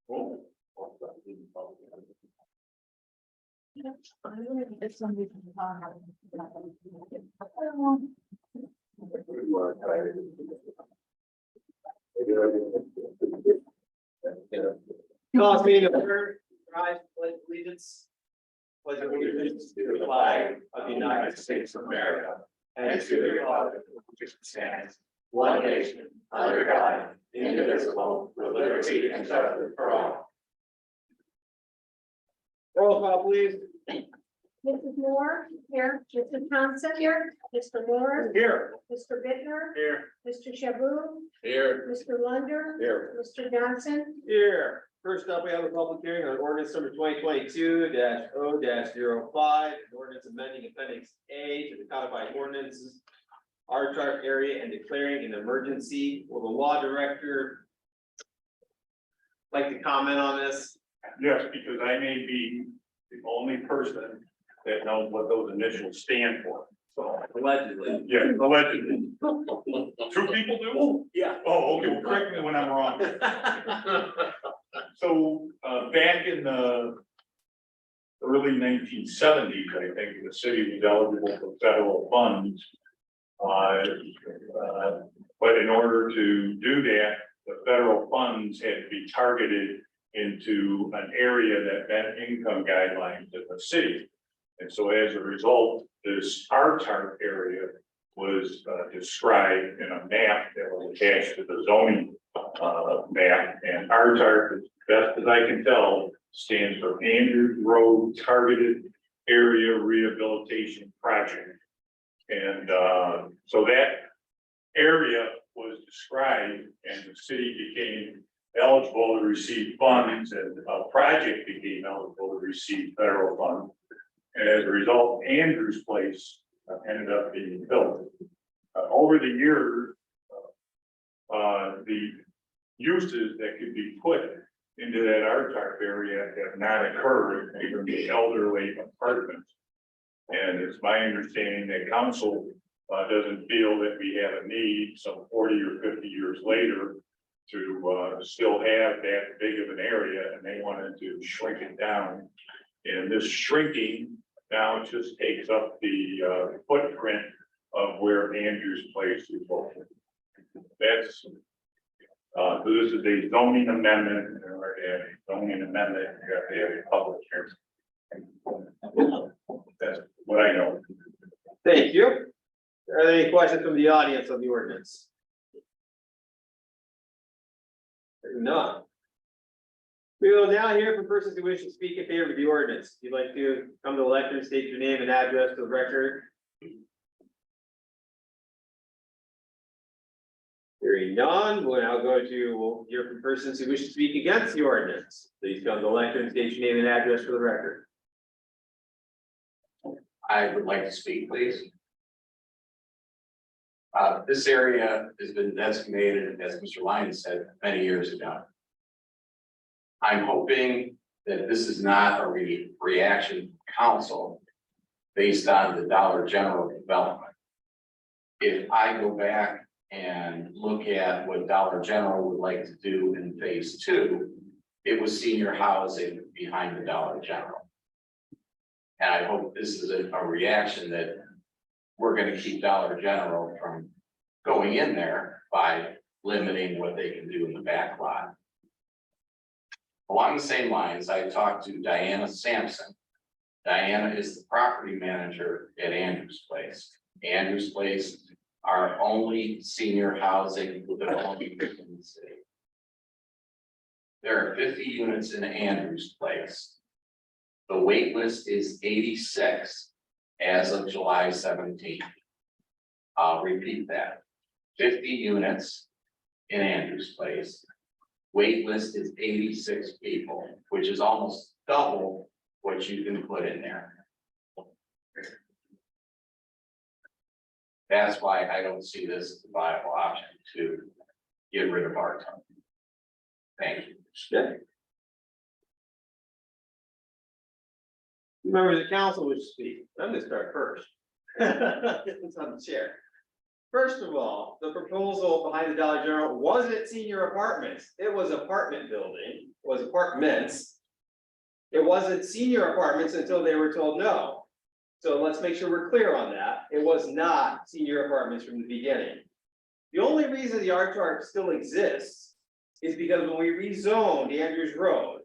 Call this meeting to order. Rise, pledge allegiance. Pledge allegiance to the flag of the United States of America and to the republic which stands one nation under God, indivisible, with liberty and justice for all. Roll call, please. Mrs. Moore, here. Mr. Thompson, here. Mr. Moore, Here. Mr. Bittner, Here. Mr. Shaboo, Here. Mr. Lunder, Here. Mr. Johnson, Here. First up, we have a public hearing on ordinance number 2022-0-05, an ordinance amending appendix A to the codified ordinances, R chart area and declaring an emergency. Will the law director like to comment on this? Yes, because I may be the only person that knows what those initials stand for. So, Allegedly. yeah, allegedly. Two people do? Yeah. Oh, okay, well, correct me when I'm wrong. So, back in the early 1970s, I think the city was eligible for federal funds. But in order to do that, the federal funds had to be targeted into an area that met income guidelines of the city. And so as a result, this R-Tart area was described in a map that was attached to the zoning map. And R-Tart, as best as I can tell, stands for Andrews Road Targeted Area Rehabilitation Project. And so that area was described and the city became eligible to receive funds, and a project became eligible to receive federal funds. And as a result, Andrews Place ended up being built. Over the years, the uses that could be put into that R-Tart area have not occurred, even the elderly apartments. And it's my understanding that council doesn't feel that we have a need some 40 or 50 years later to still have that big of an area, and they wanted to shrink it down. And this shrinking now just takes up the footprint of where Andrews Place is located. That's so this is a zoning amendment. In order to have a zoning amendment, you have to have a public hearing. That's what I know. Thank you. Are there any questions from the audience on the ordinance? None. We will now hear from persons who wish to speak in favor of the ordinance. If you'd like to come to the lectern, state your name and address for the record. Hearing none, we'll now we'll hear from persons who wish to speak against the ordinance. Please come to the lectern, state your name and address for the record. I would like to speak, please. This area has been designated, as Mr. Lyons said, many years ago. I'm hoping that this is not a reaction from council based on the Dollar General development. If I go back and look at what Dollar General would like to do in phase 2, it was senior housing behind the Dollar General. And I hope this is a reaction that we're going to keep Dollar General from going in there by limiting what they can do in the back lot. Along the same lines, I talked to Diana Sampson. Diana is the property manager at Andrews Place. Andrews Place, our only senior housing development in the city. There are 50 units in Andrews Place. The wait list is 86 as of July 17th. I'll repeat that. 50 units in Andrews Place. Wait list is 86 people, which is almost double what you can put in there. That's why I don't see this as a viable option to get rid of our town. Thank you. Okay. Members of the council wish to speak. I'm gonna start first. It's on the chair. First of all, the proposal behind the Dollar General wasn't senior apartments, it was apartment building, was apartments. It wasn't senior apartments until they were told no. So let's make sure we're clear on that. It was not senior apartments from the beginning. The only reason the R-Chart still exists is because when we rezoned Andrews Road,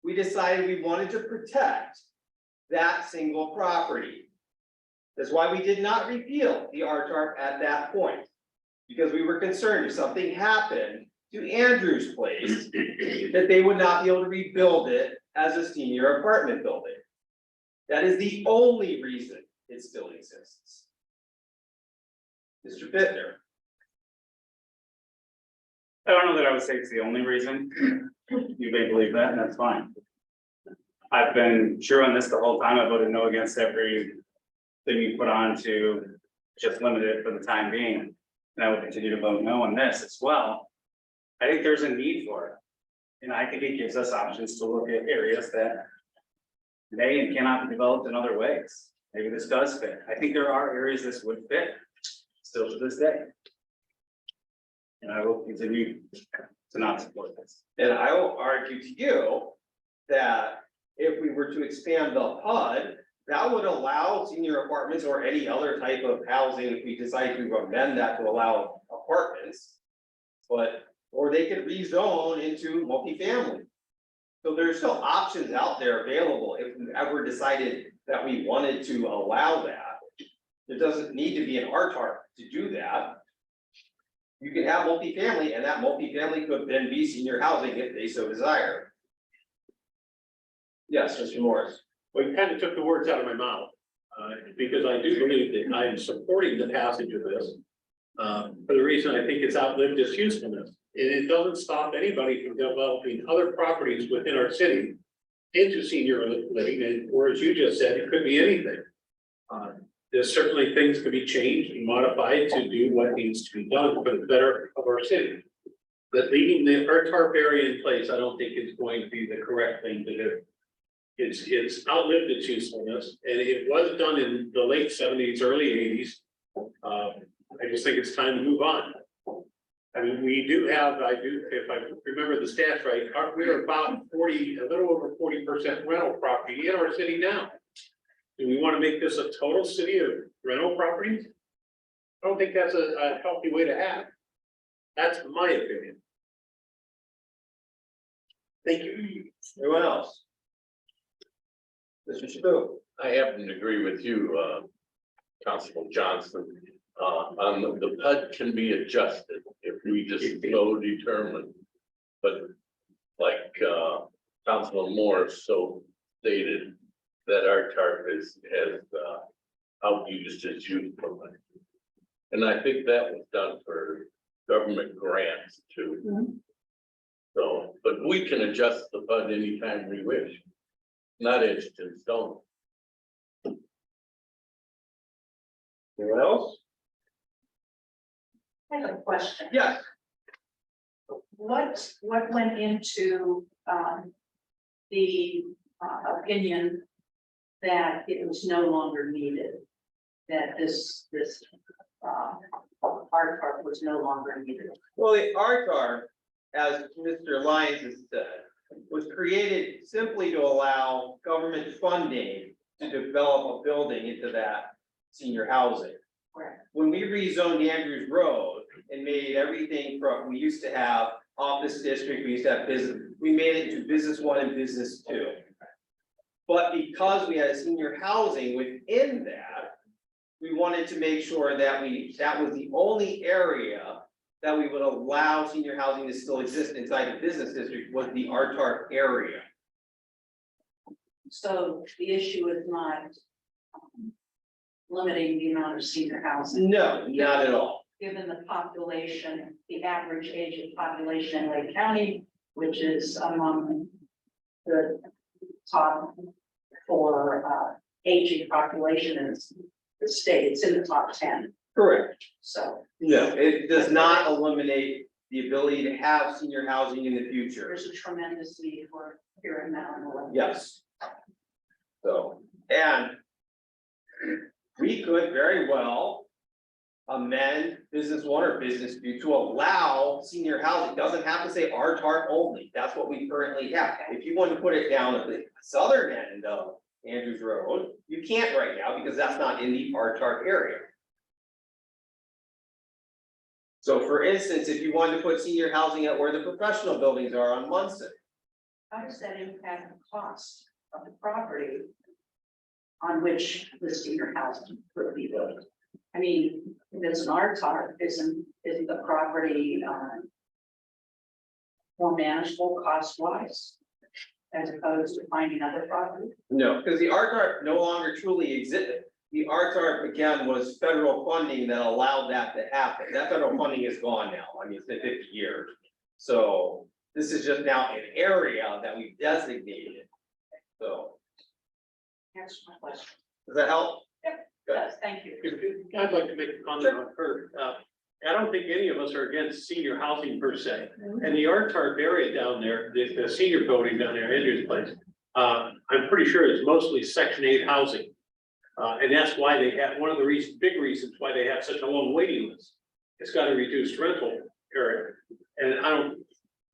we decided we wanted to protect that single property. That's why we did not repeal the R-Chart at that point. Because we were concerned if something happened to Andrews Place, that they would not be able to rebuild it as a senior apartment building. That is the only reason it still exists. Mr. Bittner. I don't know that I would say it's the only reason. You may believe that, and that's fine. I've been true on this the whole time. I voted no against every thing you put on to just limit it for the time being. And I will continue to vote no on this as well. I think there's a need for it. And I think it gives us options to look at areas that may and cannot be developed in other ways. Maybe this does fit. I think there are areas this would fit still to this day. And I will continue to not support this. And I will argue to you that if we were to expand the PUD, that would allow senior apartments or any other type of housing if we decide to amend that to allow apartments. But, or they could rezone into multifamily. So there's still options out there available if we ever decided that we wanted to allow that. There doesn't need to be an R-Chart to do that. You can have multifamily, and that multifamily could then be senior housing if they so desire. Yes, Mr. Morris. Well, you kind of took the words out of my mouth, because I do believe that I am supporting the passage of this. For the reason I think it's outlived its usefulness, and it doesn't stop anybody from developing other properties within our city into senior living, and or as you just said, it could be anything. There's certainly things could be changed and modified to do what needs to be done for the better of our city. But leaving the R-Tarp area in place, I don't think is going to be the correct thing to do. It's outlived its usefulness, and it was done in the late 70s, early 80s. I just think it's time to move on. I mean, we do have, if I remember the stats right, we're about a little over 40% rental property in our city now. Do we want to make this a total city of rental properties? I don't think that's a healthy way to have. That's my opinion. Thank you. Anyone else? Mr. Shaboo. I happen to agree with you, Constable Johnson. On the PUD can be adjusted if we just so determine. But like Councilman Morris so stated, that our target has outused its usefulness. And I think that was done for government grants too. So, but we can adjust the PUD anytime we wish. Not etched in stone. Anyone else? I have a question. Yes. What went into the opinion that it was no longer needed? That this art park was no longer needed? Well, the R-Chart, as Mr. Lyons has said, was created simply to allow government funding to develop a building into that senior housing. Correct. When we rezoned Andrews Road and made everything from, we used to have office district, we used to have business, we made it into business 1 and business 2. But because we had senior housing within that, we wanted to make sure that that was the only area that we would allow senior housing to still exist inside the business district was the R-Tarp area. So the issue is not limiting the amount of senior housing. No, not at all. Given the population, the average age of population in Lake County, which is among the top for aging population in the state, it's in the top 10. Correct. So No, it does not eliminate the ability to have senior housing in the future. there's a tremendous need for here and now in the Lake. Yes. So, and we could very well amend business one or business two to allow senior housing, doesn't have to say R-Tarp only, that's what we currently have. If you want to put it down at the southern end of Andrews Road, you can't right now because that's not in the R-Tarp area. So for instance, if you wanted to put senior housing at where the professional buildings are on Munson, How does that impact the cost of the property on which the senior housing could be built? I mean, if it's an R-Tarp, isn't the property more manageable cost-wise as opposed to finding other property? no, because the R-Tarp no longer truly existed. The R-Tarp again was federal funding that allowed that to happen. That federal funding is gone now. I mean, it's been 50 years. So this is just now an area that we designated. So, Answer my question. does that help? Yes, thank you. I'd like to make a comment on her. I don't think any of us are against senior housing per se. And the R-Tarp area down there, the senior building down there, Andrew's place, I'm pretty sure it's mostly Section 8 housing. And that's why they have, one of the big reasons why they have such a long waiting list. It's got a reduced rental area. And I'm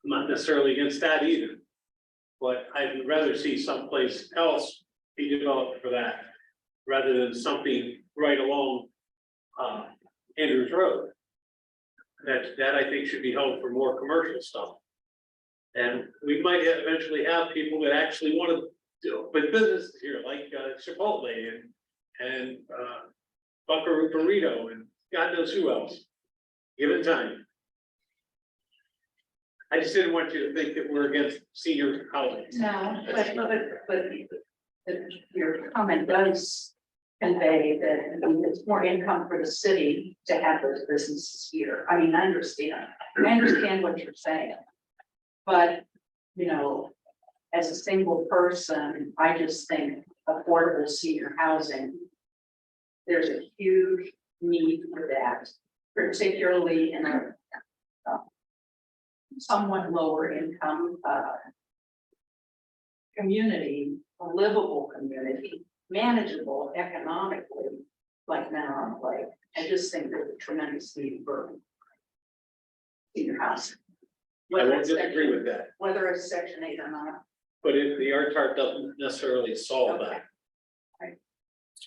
not necessarily against that either. But I'd rather see someplace else be developed for that, rather than something right along Andrews Road. That I think should be held for more commercial stuff. And we might eventually have people that actually want to do but businesses here, like Chipotle and Buckaroo Burrito and God knows who else. Give it time. I just didn't want you to think that we're against senior housing. No, but your comment does convey that it's more income for the city to have those businesses here. I mean, I understand what you're saying. But, you know, as a single person, I just think affordable senior housing, there's a huge need for that, particularly in a somewhat lower income community, a livable community, manageable economically, like Mount Lake. I just think there's a tremendous need for senior housing. I won't disagree with that, Whether it's Section 8 or not. but if the R-Tarp doesn't necessarily solve that.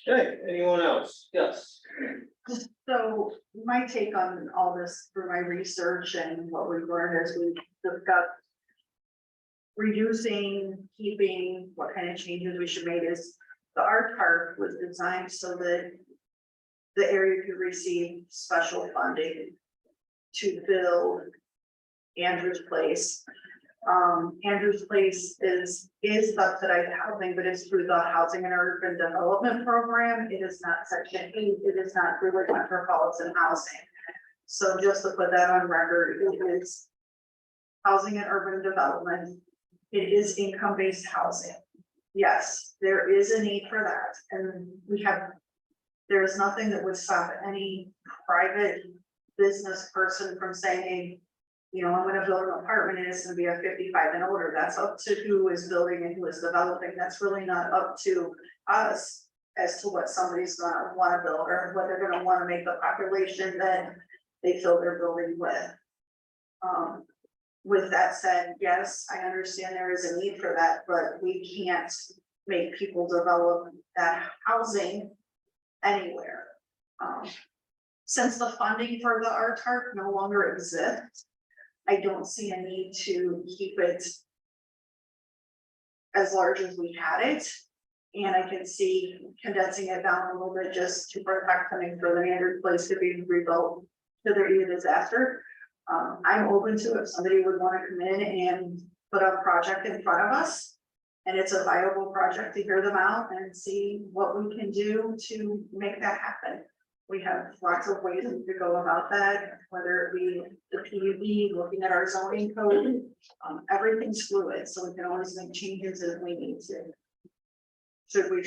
Okay, anyone else? Yes. So my take on all this through my research and what we've learned as we've discussed reducing, keeping, what kind of changes we should make is the R-Tarp was designed so that the area could receive special funding to build Andrew's Place. Andrew's Place is subsidized housing, but it's through the Housing and Urban Development Program. It is not Section 8. It is not through the metropolitan housing. So just to put that on record, it is housing and urban development. It is income-based housing. Yes, there is a need for that, and there is nothing that would stop any private business person from saying, you know, I'm gonna build an apartment and it's gonna be a 55 and older. That's up to who is building and who is developing. That's really not up to us as to what somebody's gonna wanna build or what they're gonna wanna make the population that they fill their building with. With that said, yes, I understand there is a need for that, but we can't make people develop that housing anywhere. Since the funding for the R-Tarp no longer exists, I don't see a need to keep it as large as we had it. And I can see condensing it down a little bit just to protect something for the Andrews Place to be rebuilt to their either disaster. I'm open to if somebody would want to come in and put a project in front of us. And it's a viable project to hear them out and see what we can do to make that happen. We have lots of ways to go about that, whether it be the PUD, looking at our zoning code, everything's fluid, so we can always make changes if we need to. Should we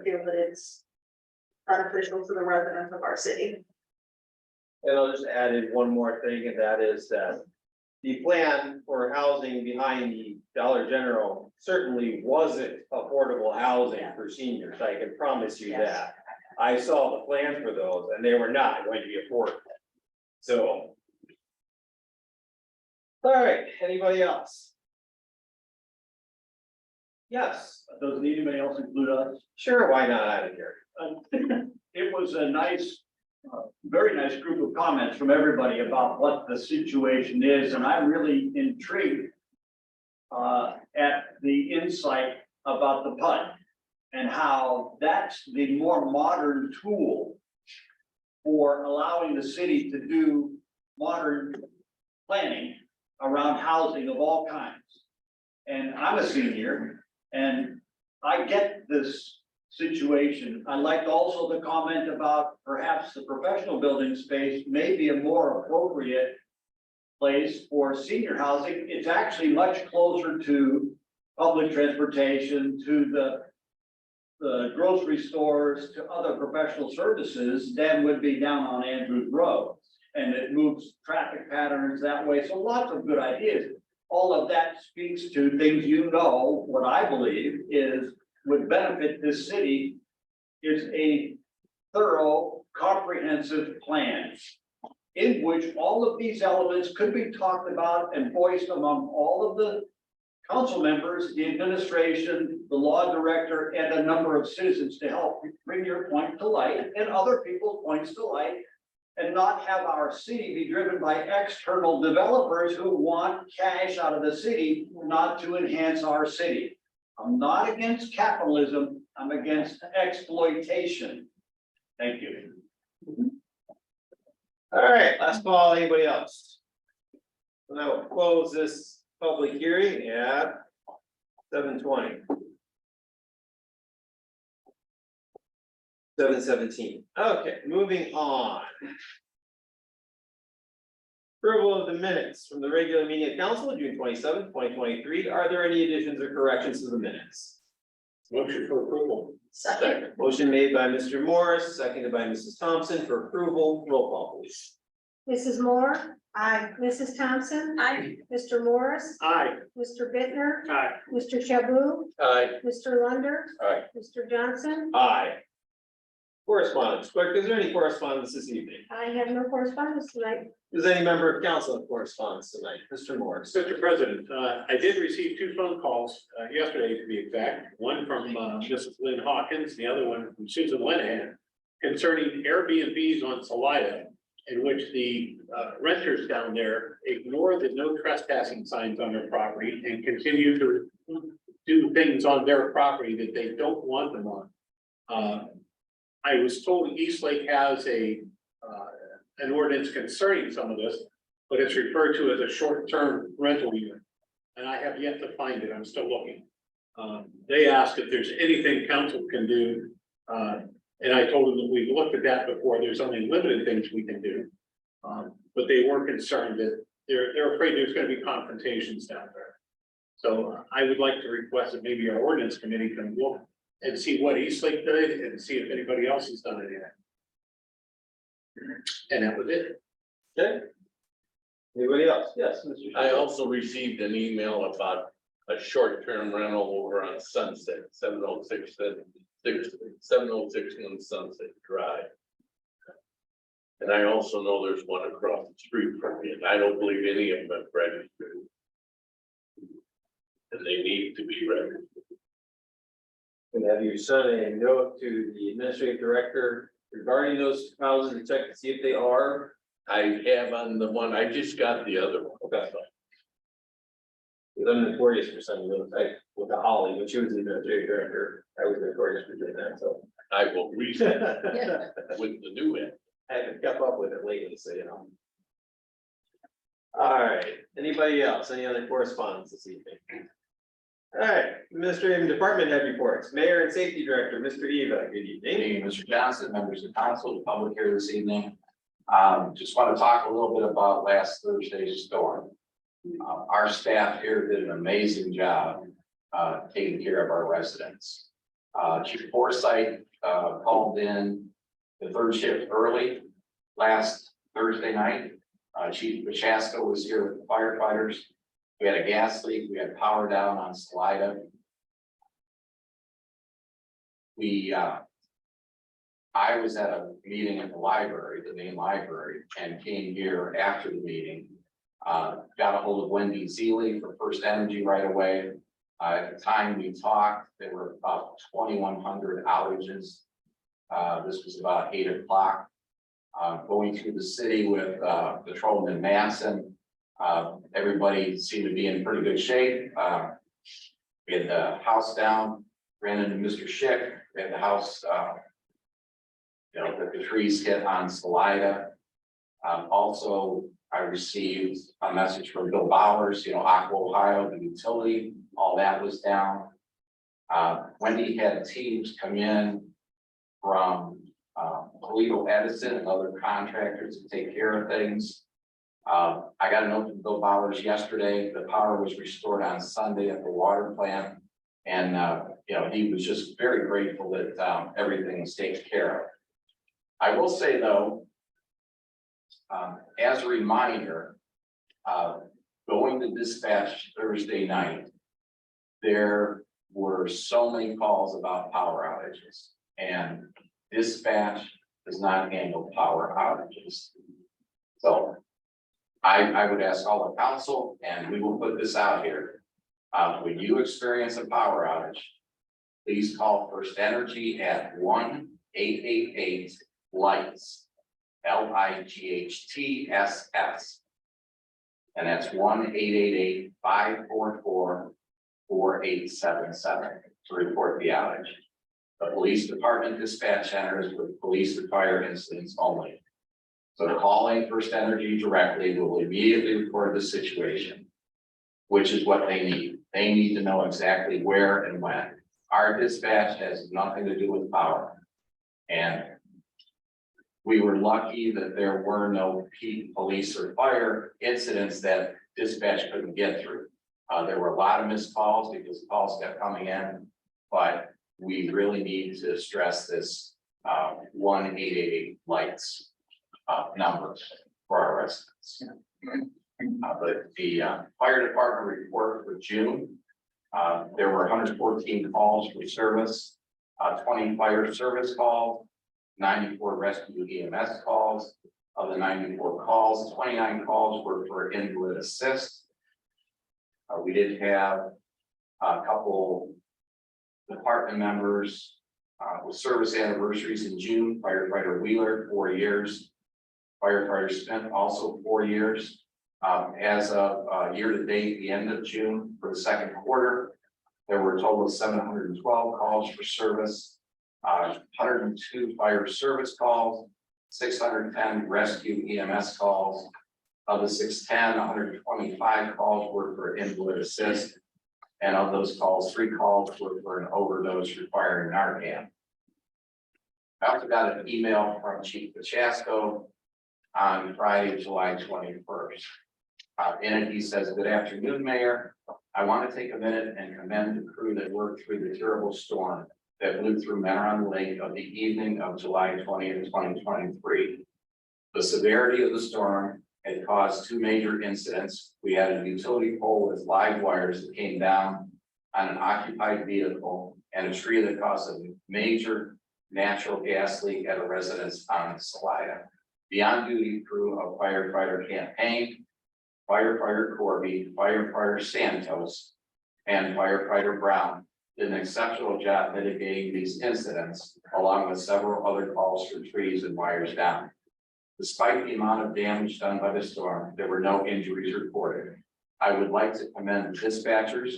feel that it's beneficial to the residents of our city? And I'll just add in one more thing, and that is that the plan for housing behind the Dollar General certainly wasn't affordable housing for seniors. I can promise you that. I saw the plans for those and they were not going to be affordable. So. All right, anybody else? Yes, Doesn't anybody else include us? sure, why not out of here? It was a nice, very nice group of comments from everybody about what the situation is, and I'm really intrigued at the insight about the PUD and how that's the more modern tool for allowing the city to do modern planning around housing of all kinds. And I'm a senior and I get this situation. I liked also the comment about perhaps the professional building space may be a more appropriate place for senior housing. It's actually much closer to public transportation, to the grocery stores, to other professional services than would be down on Andrews Road. And it moves traffic patterns that way. So lots of good ideas. All of that speaks to things, what I believe is would benefit this city is a thorough, comprehensive plan in which all of these elements could be talked about and voiced among all of the council members, the administration, the law director, and a number of citizens to help bring your point to light and other people's points to light, and not have our city be driven by external developers who want cash out of the city, not to enhance our city. I'm not against capitalism, I'm against exploitation. Thank you. All right, last call, anybody else? And I will close this public hearing at 7:20. 7:17. Okay, moving on. Approval of the minutes from the regular meeting of council, June 27th, 2023. Are there any additions or corrections to the minutes? Motion for approval. Second. Motion made by Mr. Morris, seconded by Mrs. Thompson for approval. Roll call, please. Mrs. Moore, Aye. Mrs. Thompson, Aye. Mr. Morris, Aye. Mr. Bittner, Aye. Mr. Shaboo, Aye. Mr. Lunder. Aye. Mr. Johnson. Aye. Correspondence. Clerk, is there any correspondence this evening? I have no correspondence tonight. Does any member of council have correspondence tonight? Mr. Morris. Mr. President, I did receive two phone calls yesterday, to be exact, one from Mrs. Lynn Hawkins, the other one from Susan Lenahan, concerning Airbnbs on Salida, in which the renters down there ignore the no trespassing signs on their property and continue to do things on their property that they don't want them on. I was told Eastlake has an ordinance concerning some of this, but it's referred to as a short-term rental unit. And I have yet to find it, I'm still looking. They asked if there's anything council can do. And I told them that we've looked at that before, there's only limited things we can do. But they were concerned that they're afraid there's gonna be confrontations down there. So I would like to request that maybe our ordinance committee can look and see what Eastlake did and see if anybody else has done anything. And that was it. Okay. Anybody else? Yes, Mr. I also received an email about a short-term rental over on Sunset, 706 on Sunset Drive. And I also know there's one across the street from me, and I don't believe any of them have registered. And they need to be registered. And have you sent a note to the administrative director regarding those houses to check to see if they are? I have on the one, I just got the other one. Okay. Because I'm notorious for sending those, with the Holly, when she was the administrative director, I was notorious for doing that, so. I will read it with the new one. I haven't kept up with it lately, so you know. All right, anybody else, any other correspondence this evening? All right, administrative and department head reports, mayor and safety director, Mr. Eva, good evening. Hey, Mr. Johnson, members of council, the public here this evening. Just want to talk a little bit about last Thursday's storm. Our staff here did an amazing job taking care of our residents. Chief Forsyth called in the third shift early last Thursday night. Chief Pachaska was here with the firefighters. We had a gas leak, we had power down on Salida. We I was at a meeting at the library, the main library, and came here after the meeting. Got a hold of Wendy Zeely for First Energy right away. At the time we talked, there were about 2,100 outages. This was about 8 o'clock. Going through the city with Patrolman Manson. Everybody seemed to be in pretty good shape. We had the house down, ran into Mr. Schick, we had the house, the trees hit on Salida. Also, I received a message from Bill Bowers, Aqua Ohio, the utility, all that was down. Wendy had teams come in from Toledo Edison and other contractors to take care of things. I got a note from Bill Bowers yesterday. The power was restored on Sunday at the water plant. And, he was just very grateful that everything was taken care of. I will say though, as a reminder, going to dispatch Thursday night, there were so many calls about power outages, and dispatch does not handle power outages. So I would ask all the council, and we will put this out here. When you experience a power outage, please call First Energy at 1-888-LIGHTS, LIGHTSS. And that's 1-888-544-4877 to report the outage. The police department dispatch centers with police and fire incidents only. So calling First Energy directly will immediately report the situation, which is what they need. They need to know exactly where and when. Our dispatch has nothing to do with power. And we were lucky that there were no police or fire incidents that dispatch couldn't get through. There were a lot of missed calls because calls kept coming in, but we really need to stress this 1-888-LIGHTS number for our residents. But the fire department report for June, there were 114 calls for service, 20 fire service calls, 94 rescue EMS calls. Of the 94 calls, 29 calls were for invalid assist. We did have a couple department members with service anniversaries in June. Firefighter Wheeler, 4 years. Firefighter Smith, also 4 years. As of year to date, the end of June for the second quarter, there were a total of 712 calls for service, 102 fire service calls, 610 rescue EMS calls. Of the 610, 125 calls were for invalid assist. And of those calls, 3 calls were for an overdose requiring Narcan. I also got an email from Chief Pachasko on Friday, July 21st. In it, he says, "Good afternoon, Mayor. I want to take a minute and commend the crew that worked through the terrible storm that blew through Mentor Lake of the evening of July 20th, 2023. The severity of the storm had caused 2 major incidents. We had a utility pole with live wires that came down on an occupied vehicle and a tree that caused a major natural gas leak at a residence on Salida. The on-duty crew of firefighter Campaign, firefighter Corby, firefighter Santos, and firefighter Brown did an exceptional job mitigating these incidents, along with several other calls for trees and wires down. Despite the amount of damage done by the storm, there were no injuries reported. I would like to commend the dispatchers,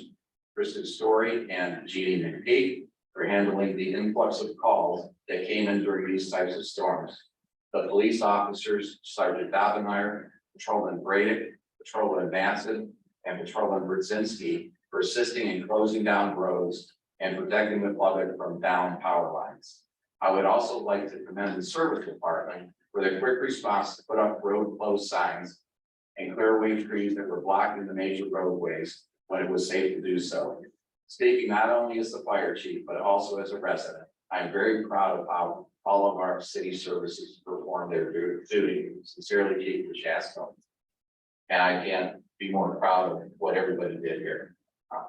Kristen Story and Jeannie McPeak, for handling the influx of calls that came in during these types of storms. The police officers, Sergeant Dobenmeyer, Patrolman Bradick, Patrolman Matson, and Patrolman Brzezinski, for assisting in closing down roads and protecting the public from downed power lines. I would also like to commend the service department for their quick response to put up road closed signs and clear away trees that were blocking the major roadways when it was safe to do so. Speaking not only as the fire chief, but also as a resident, I am very proud of how all of our city services perform their duty. Sincerely, Chief Pachasko. And I can't be more proud of what everybody did here.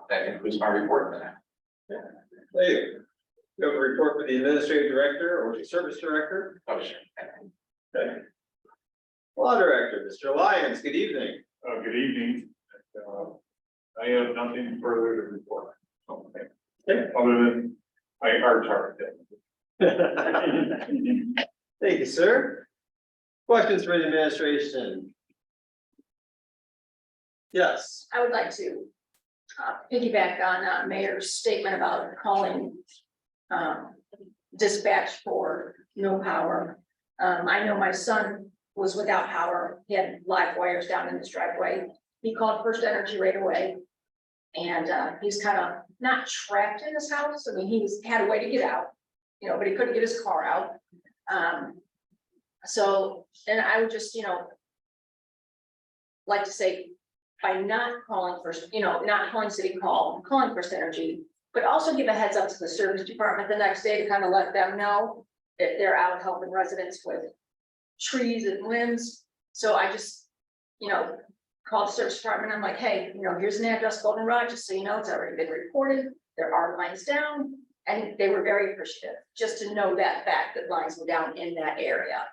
That concludes my report tonight. You have a report for the administrative director or the service director? Oh, sure. Okay. Law director, Mr. Lyons, good evening. Good evening. I have nothing further to report. Okay. Other than our target. Thank you, sir. Questions for the administration? Yes. I would like to piggyback on Mayor's statement about calling dispatch for no power. I know my son was without power. He had live wires down in his driveway. He called First Energy right away. And he's kind of not trapped in his house. I mean, had a way to get out, you know, but he couldn't get his car out. So, and I would just, like to say, by not calling first, not calling City Hall, calling First Energy, but also give a heads up to the service department the next day to kind of let them know that they're out helping residents with trees and limbs. So I just, called the service department. I'm like, hey, here's an address, Goldenrod, just so you know, it's already been reported. There are lines down, and they were very appreciative just to know that fact that lines were down in that area.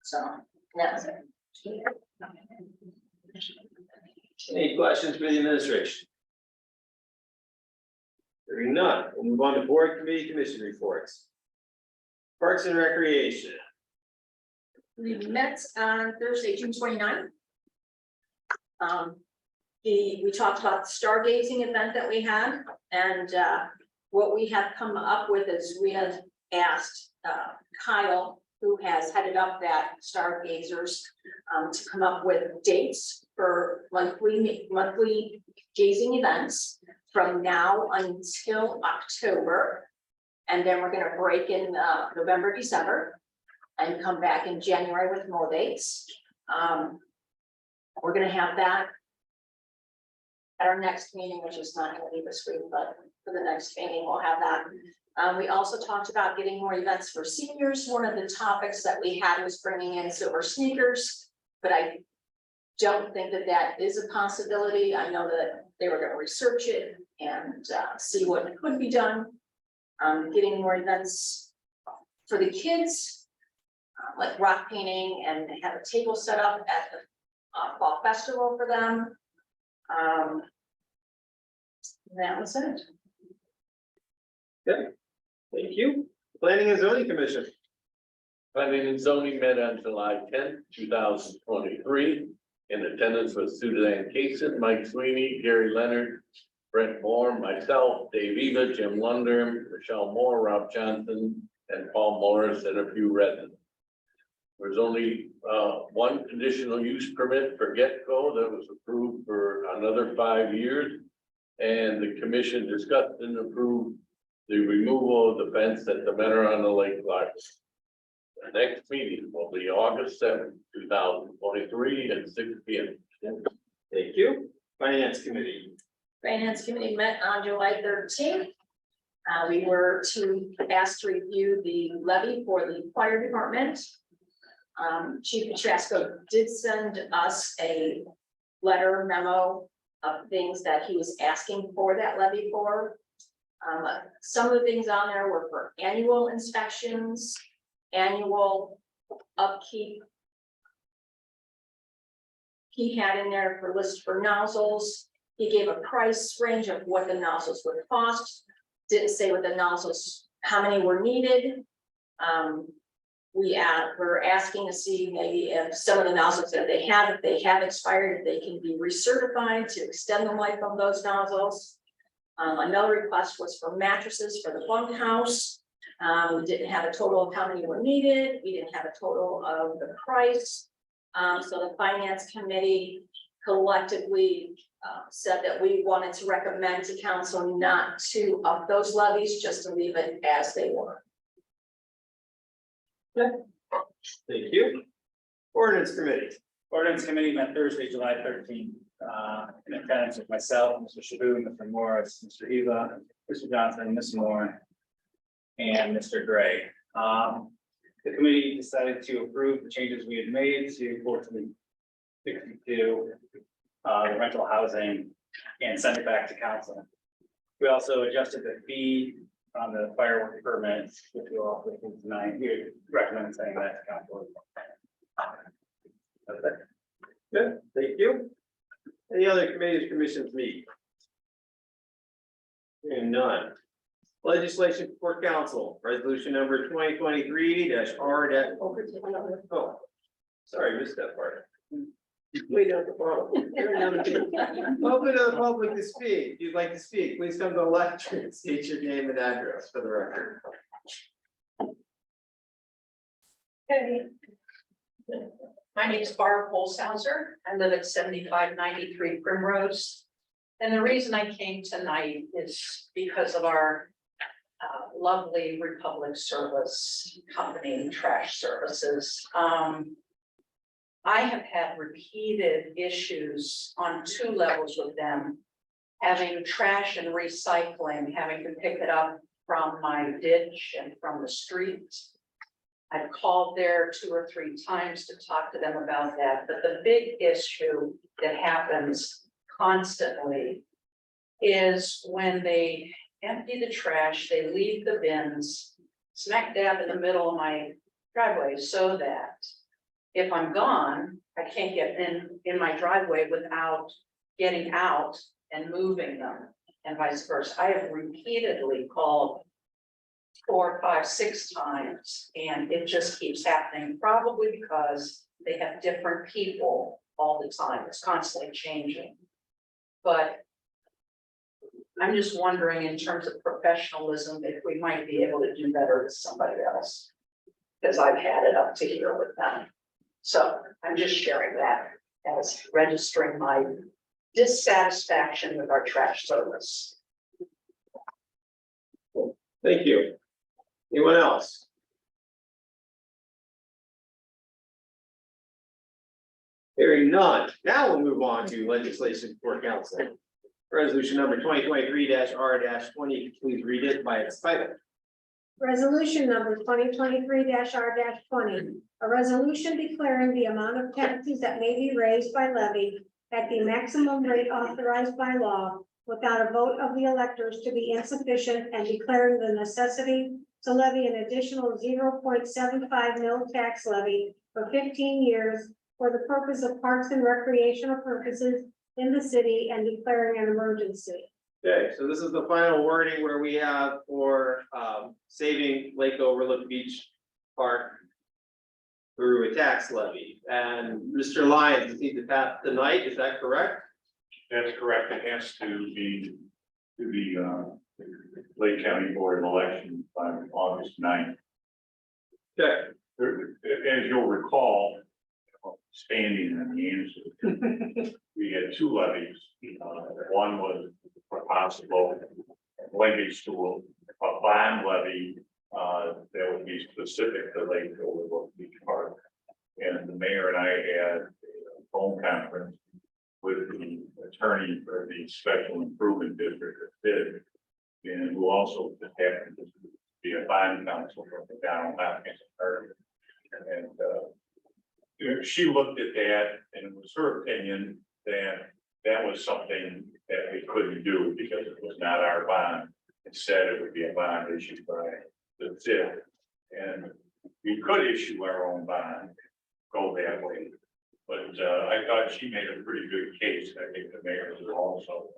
So that's it. Any questions for the administration? Hearing none, we'll move on to board committee commission reports. Parks and Recreation. We met on Thursday, June 29th. We talked about the stargazing event that we had, and what we have come up with is we have asked Kyle, who has headed up that stargazers, to come up with dates for monthly gazing events from now until October. And then we're gonna break in November, December, and come back in January with more dates. We're gonna have that at our next meeting, which is not gonna be this week, but for the next meeting, we'll have that. We also talked about getting more events for seniors. One of the topics that we had was bringing in silver sneakers, but I don't think that that is a possibility. I know that they were gonna research it and see what could be done. Getting more events for the kids, like rock painting, and have a table set up at the fall festival for them. That was it. Okay, thank you. Planning and Zoning Commission. Planning and zoning met on July 10th, 2023. In attendance was Suzanne Cason, Mike Sweeney, Gary Leonard, Brent Moore, myself, Dave Eva, Jim Lunder, Michelle Moore, Rob Johnson, and Paul Morris, and a few residents. There's only one conditional use permit for Getco that was approved for another 5 years. And the commission discussed and approved the removal of the fence at the Menor on the Lake Lodge. The next meeting will be August 7th, 2023 at 6 p.m. Thank you. Finance Committee. Finance Committee met on July 13th. We were asked to review the levy for the fire department. Chief Petrasco did send us a letter memo of things that he was asking for that levy for. Some of the things on there were for annual inspections, annual upkeep. He had in there for list for nozzles. He gave a price range of what the nozzles would cost. Didn't say what the nozzles, how many were needed. We're asking to see maybe if some of the nozzles that they have, if they have expired, if they can be recertified to extend the life of those nozzles. Another request was for mattresses for the bunkhouse. We didn't have a total of how many were needed. We didn't have a total of the price. So the finance committee collectively said that we wanted to recommend to council not to up those levies, just to leave it as they were. Thank you. Ordinance Committee. Ordinance Committee met Thursday, July 13th, in attendance with myself, Mr. Shaboo, Mr. Morris, Mr. Eva, Mr. Johnson, Ms. Moore, and Mr. Gray. The committee decided to approve the changes we had made to 1462, the rental housing, and send it back to council. We also adjusted the fee on the fireworks permit, if you all think it's tonight, you recommend saying that to council. That's it. Good, thank you. Any other committees, commissions meet? Hearing none. Legislation for council, resolution number 2023-R. Oh, sorry, missed that part. Way down at the bottom. Open to the public to speak. If you'd like to speak, please come to the lectern and state your name and address for the record. Okay. My name is Barb Holzhauser. I live at 7593 Primrose. And the reason I came tonight is because of our lovely Republic Service Company, Trash Services. I have had repeated issues on 2 levels with them. Having trash and recycling, having to pick it up from my ditch and from the street. I've called there 2 or 3 times to talk to them about that, but the big issue that happens constantly is when they empty the trash, they leave the bins smack dab in the middle of my driveway, so that if I'm gone, I can't get in my driveway without getting out and moving them, and vice versa. I have repeatedly called 4, 5, 6 times, and it just keeps happening, probably because they have different people all the time. It's constantly changing. But I'm just wondering, in terms of professionalism, if we might be able to do better with somebody else. Because I've had it up to here with them. So I'm just sharing that as registering my dissatisfaction with our trash service. Thank you. Anyone else? Hearing none. Now we'll move on to legislation for council. Resolution number 2023-R-20, please read it by its title. Resolution number 2023-R-20, a resolution declaring the amount of taxes that may be raised by levy at the maximum rate authorized by law without a vote of the electors to be insufficient, and declaring the necessity to levy an additional 0.75 mil tax levy for 15 years for the purpose of parks and recreational purposes in the city, and declaring an emergency. Okay, so this is the final wording where we have for saving Lake Overlook Beach Park through a tax levy. And Mr. Lyons, you need to pass tonight, is that correct? That's correct. It has to be to the Lake County Board of Elections by August 9th. Okay. As you'll recall, expanding on the answer, we had 2 levies. One was for possible levy school, a bond levy that would be specific to Lake Overlook Beach Park. And the mayor and I had a phone conference with the attorney for the special improvement district of Bid, and who also just happened to be a bond counsel from the Donald Hopkins area. And she looked at that, and it was her opinion that that was something that we couldn't do because it was not our bond. Instead, it would be a bond issued by the CIF, and we could issue our own bond, go that way. But I thought she made a pretty good case. I think the mayor did also,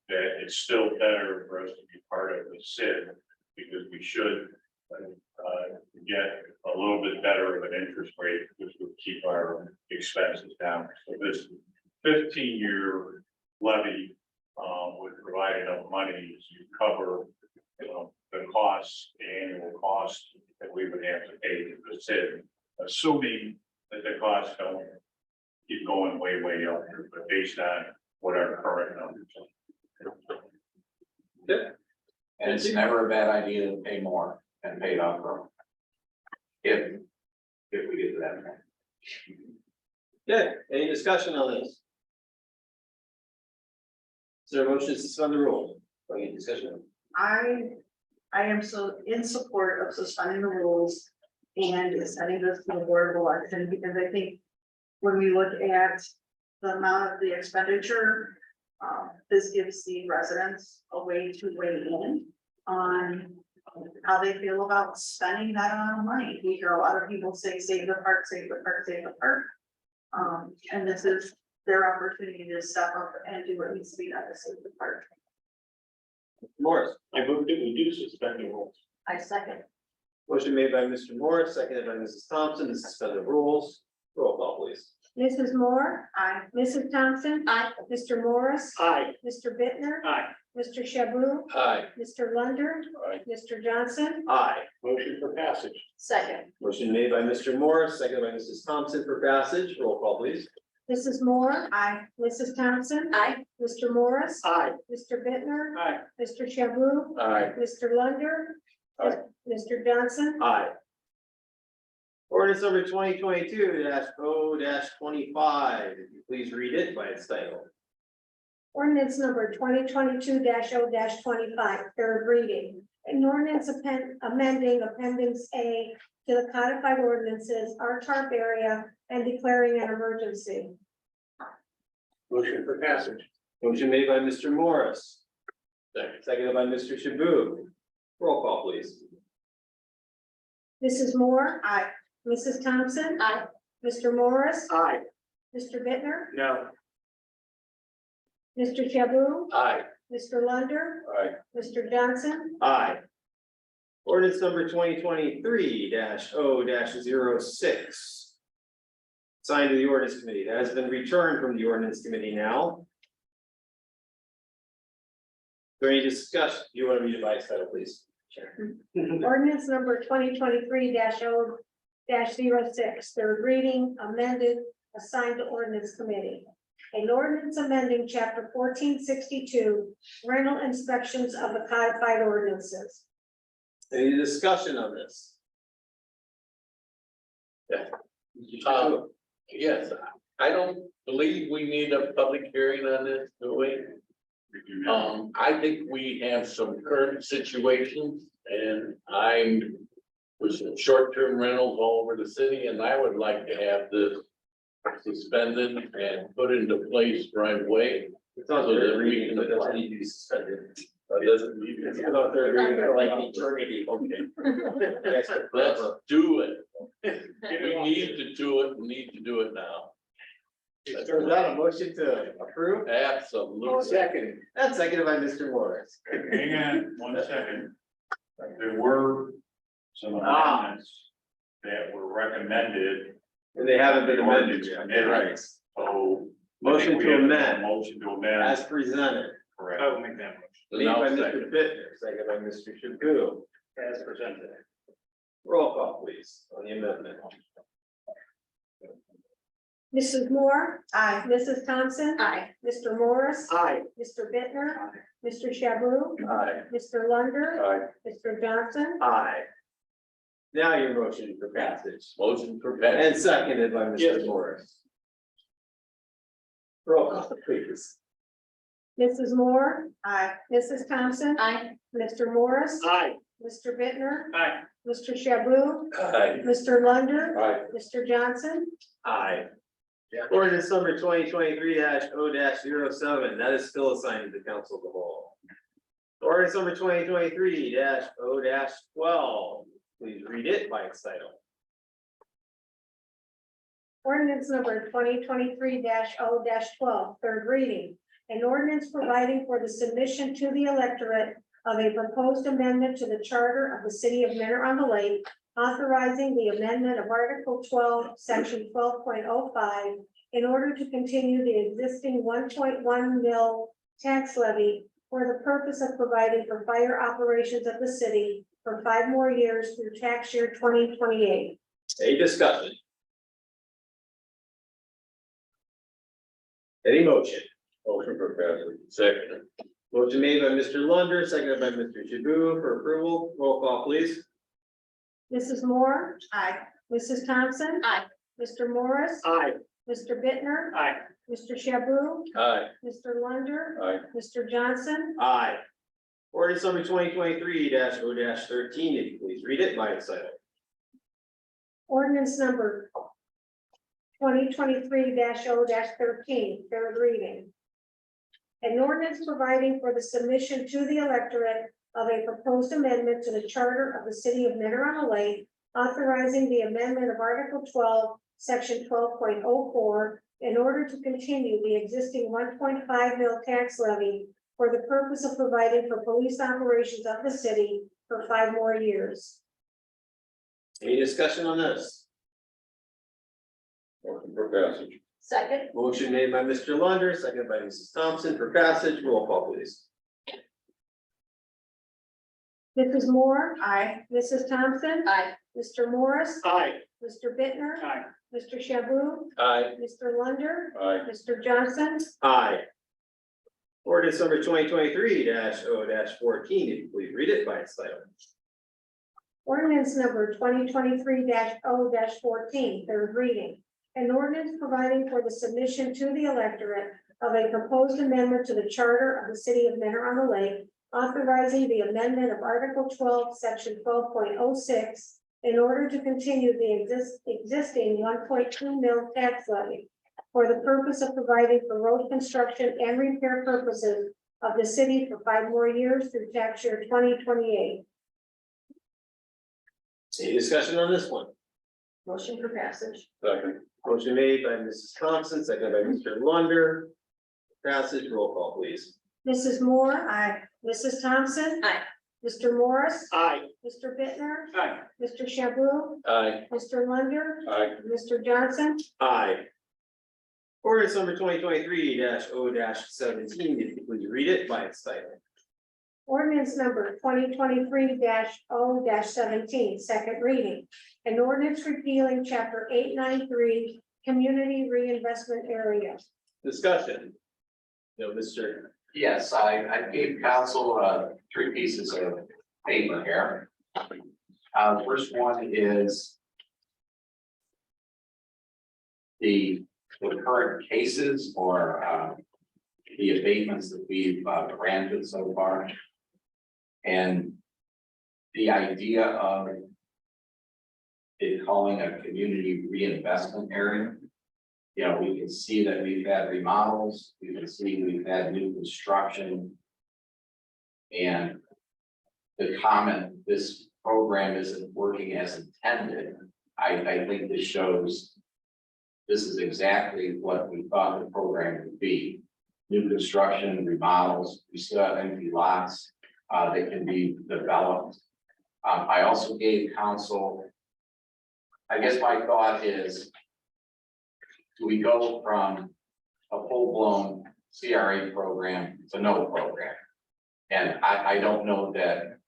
that it's still better for us to be part of the CIF, because we should get a little bit better of an interest rate, which would keep our expenses down. So this 15-year levy would provide enough money to cover, the costs, the annual cost that we would have to pay to the city, assuming that the costs don't keep going way up, but based on what our current numbers are. And it's never a bad idea to pay more than paid off from. If we get to that point. Okay, any discussion on this? Is there a motion to suspend the rules? Any discussion? I am so in support of suspending the rules and sending this to the Board of Election, because I think when we look at the amount of the expenditure, this gives the residents a way to weigh in on how they feel about spending that amount of money. We hear a lot of people say, save the park, save the park, save the park. And this is their opportunity to step up and do what needs to be done to save the park. Morris. I moved that we do suspend the rules. I second. Motion made by Mr. Morris, seconded by Mrs. Thompson, to suspend the rules. Roll call, please. Mrs. Moore, I, Mrs. Thompson, Aye. Mr. Morris, Aye. Mr. Bittner, Aye. Mr. Shaboo, Aye. Mr. Lunder, Aye. Mr. Johnson, Aye. Motion for passage. Second. Motion made by Mr. Morris, seconded by Mrs. Thompson for passage. Roll call, please. Mrs. Moore, I, Mrs. Thompson, Aye. Mr. Morris, Aye. Mr. Bittner, Aye. Mr. Shaboo, Aye. Mr. Lunder, Aye. Mr. Johnson, Aye. Ordinance number 2022-0-25, if you please read it by its title. ordinance number 2022-0-25, third reading. An ordinance amending appendix A to the codified ordinances, R-TARP area, and declaring an emergency. Motion for passage. Motion made by Mr. Morris, Second. seconded by Mr. Shaboo. Roll call, please. Mrs. Moore, I, Mrs. Thompson, Aye. Mr. Morris, Aye. Mr. Bittner, No. Mr. Shaboo, Aye. Mr. Lunder, Aye. Mr. Johnson, Aye. Ordinance number 2023-0-06. Signed to the ordinance committee. That has been returned from the ordinance committee now. Is there any discussion? Do you want to read it by its title, please? ordinance number 2023-0-06, third reading, amended, assigned to ordinance committee. An ordinance amending chapter 1462, rental inspections of the codified ordinances. Any discussion on this? Yes, I don't believe we need a public hearing on this, do we? I think we have some current situations and I'm with some short-term rentals all over the city and I would like to have this suspended and put into place right away. It's on So that third we reading, can but it doesn't apply. need to be suspended. It doesn't need It's to. on third reading for like eternity. Okay. Yes, Let's do it. Get it We off. need to do it, we need to do it now. Is that a motion to approve? Absolutely. Second. That's seconded by Mr. Morris. Hang on one second. There were some Ah. amendments that were recommended, And they haven't been amended yet. Right. so. Motion to amend. Motion to amend, As presented. correct. I will make that Made Now by second. Mr. Bittner, seconded by Mr. Shaboo. as presented. Roll call, please, on the amendment. Mrs. Moore, I, Mrs. Thompson, Aye. Mr. Morris, Aye. Mr. Bittner, Mr. Shaboo, Aye. Mr. Lunder, Aye. Mr. Johnson, Aye. Now your motion for passage, Motion for passage. and seconded by Mr. Yes. Morris. Roll call, please. Mrs. Moore, I, Mrs. Thompson, Aye. Mr. Morris, Aye. Mr. Bittner, Aye. Mr. Shaboo, Aye. Mr. Lunder, Aye. Mr. Johnson, Aye. Ordinance number 2023-0-07, that is still assigned to the council of the whole. Ordinance number 2023-0-12, please read it by its title. ordinance number 2023-0-12, third reading. An ordinance providing for the submission to the electorate of a proposed amendment to the charter of the city of Minot-on-the-Lake, authorizing the amendment of Article 12, Section 12.05, in order to continue the existing 1.1 mil tax levy for the purpose of providing for fire operations of the city for 5 more years through tax year 2028. Any discussion? Any motion? Motion for passage. Second. Motion made by Mr. Lunder, seconded by Mr. Shaboo for approval. Roll call, please. Mrs. Moore, I, Mrs. Thompson. Aye. Mr. Morris, Aye. Mr. Bittner, Aye. Mr. Shaboo, Aye. Mr. Lunder, Aye. Mr. Johnson, Aye. Ordinance number 2023-0-13, if you please read it by its title. ordinance number 2023-0-13, third reading. An ordinance providing for the submission to the electorate of a proposed amendment to the charter of the city of Minnetonka, authorizing the amendment of Article 12, Section 12.04, in order to continue the existing 1.5 mil tax levy for the purpose of providing for police operations of the city for 5 more years. Any discussion on this? Motion for passage. Second, Motion made by Mr. Lunder, seconded by Mrs. Thompson for passage. Roll call, please. Mrs. Moore, Aye. Mrs. Thompson, aye. Mr. Morris, Aye. Mr. Bittner, Aye. Mr. Shaboo, Aye. Mr. Lunder, Aye. Mr. Johnson, Aye. Ordinance number 2023-0-14, if you please read it by its title. ordinance number 2023-0-14, third reading. An ordinance providing for the submission to the electorate of a proposed amendment to the charter of the city of Minnetonka, authorizing the amendment of Article 12, Section 12.06, in order to continue the existing 1.2 mil tax levy for the purpose of providing for road construction and repair purposes of the city for 5 more years through tax year 2028. Any discussion on this one? Motion for passage. Second. Motion made by Mrs. Thompson, seconded by Mr. Lunder. Passage, roll call, please. Mrs. Moore. Aye. Mrs. Thompson. Aye. Mr. Morris. Aye. Mr. Bittner. Aye. Mr. Shaboo. Aye. Mr. Lunder. Aye. Mr. Johnson. Aye. Ordinance number 2023-0-17, if you please read it by its title. Ordinance number 2023-0-17, second reading. An ordinance repealing chapter 893, community reinvestment area. Discussion. No, Mr. Yes, I gave council 3 pieces of paper here. The first one is the current cases or the abatements that we've granted so far. And the idea of it calling a community reinvestment area. You know, we can see that we've had remodels, we can see we've had new construction. And the comment, this program isn't working as intended, I think this shows this is exactly what we thought the program would be. New construction, remodels, we still have empty lots that can be developed. I also gave council, I guess my thought is, do we go from a full-blown CRA program to no program? And I don't know that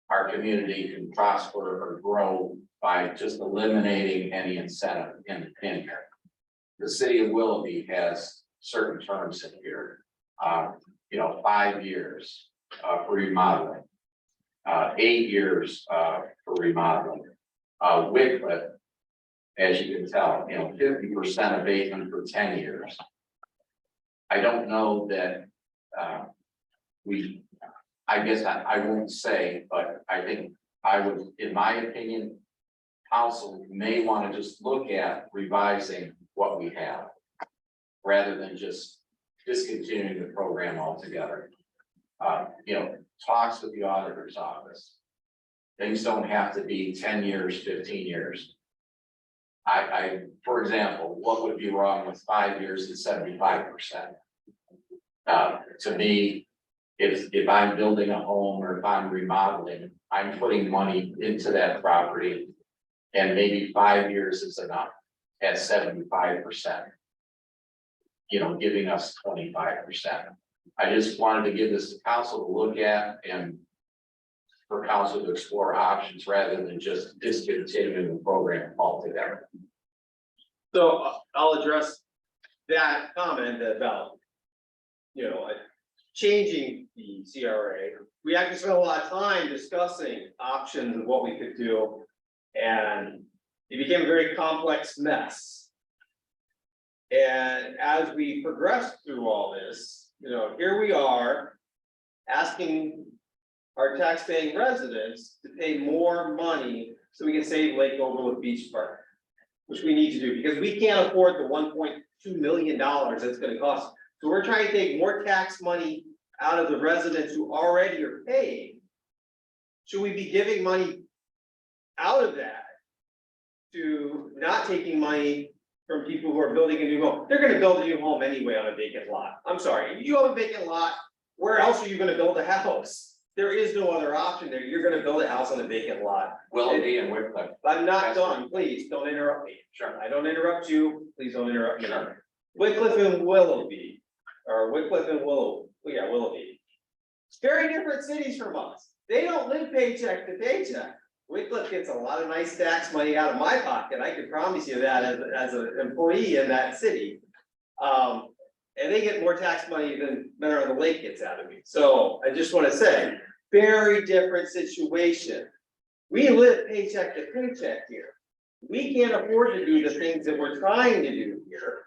our community can prosper or grow by just eliminating any incentive in here. The city of Willoughby has certain terms in here. 5 years for remodeling. 8 years for remodeling. Wickliffe, as you can tell, 50% abatement for 10 years. I don't know that I guess I won't say, but I think I would, in my opinion, council may want to just look at revising what we have rather than just discontinuing the program altogether. Talks with the auditor's office. Things don't have to be 10 years, 15 years. For example, what would be wrong with 5 years at 75%? To me, if I'm building a home or if I'm remodeling, I'm putting money into that property. And maybe 5 years is enough at 75%. Giving us 25%. I just wanted to give this to council to look at and for council to explore options rather than just discontinuing the program altogether. So I'll address that comment about, changing the CRA. We actually spent a lot of time discussing options of what we could do. And it became a very complex mess. And as we progressed through all this, here we are asking our taxpaying residents to pay more money so we can save Lake Overlook Beach Park, which we need to do because we can't afford the $1.2 million that's going to cost. So we're trying to take more tax money out of the residents who already are paying should we be giving money out of that to not taking money from people who are building a new home? They're gonna build a new home anyway on a vacant lot. I'm sorry, if you have a vacant lot, where else are you gonna build a house? There is no other option there. You're gonna build a house on a vacant lot. Willoughby and Wycliffe. I'm not done, please, don't interrupt me. Sure. I don't interrupt you, please don't interrupt me. Sure. Wycliffe and Willoughby, or Wycliffe and Willoughby. It's very different cities from us. They don't live paycheck to paycheck. Wycliffe gets a lot of nice tax money out of my pocket, I can promise you that as an employee in that city. And they get more tax money than Menor on the Lake gets out of me, so I just wanna say, very different situation. We live paycheck to paycheck here. We can't afford to do the things that we're trying to do here.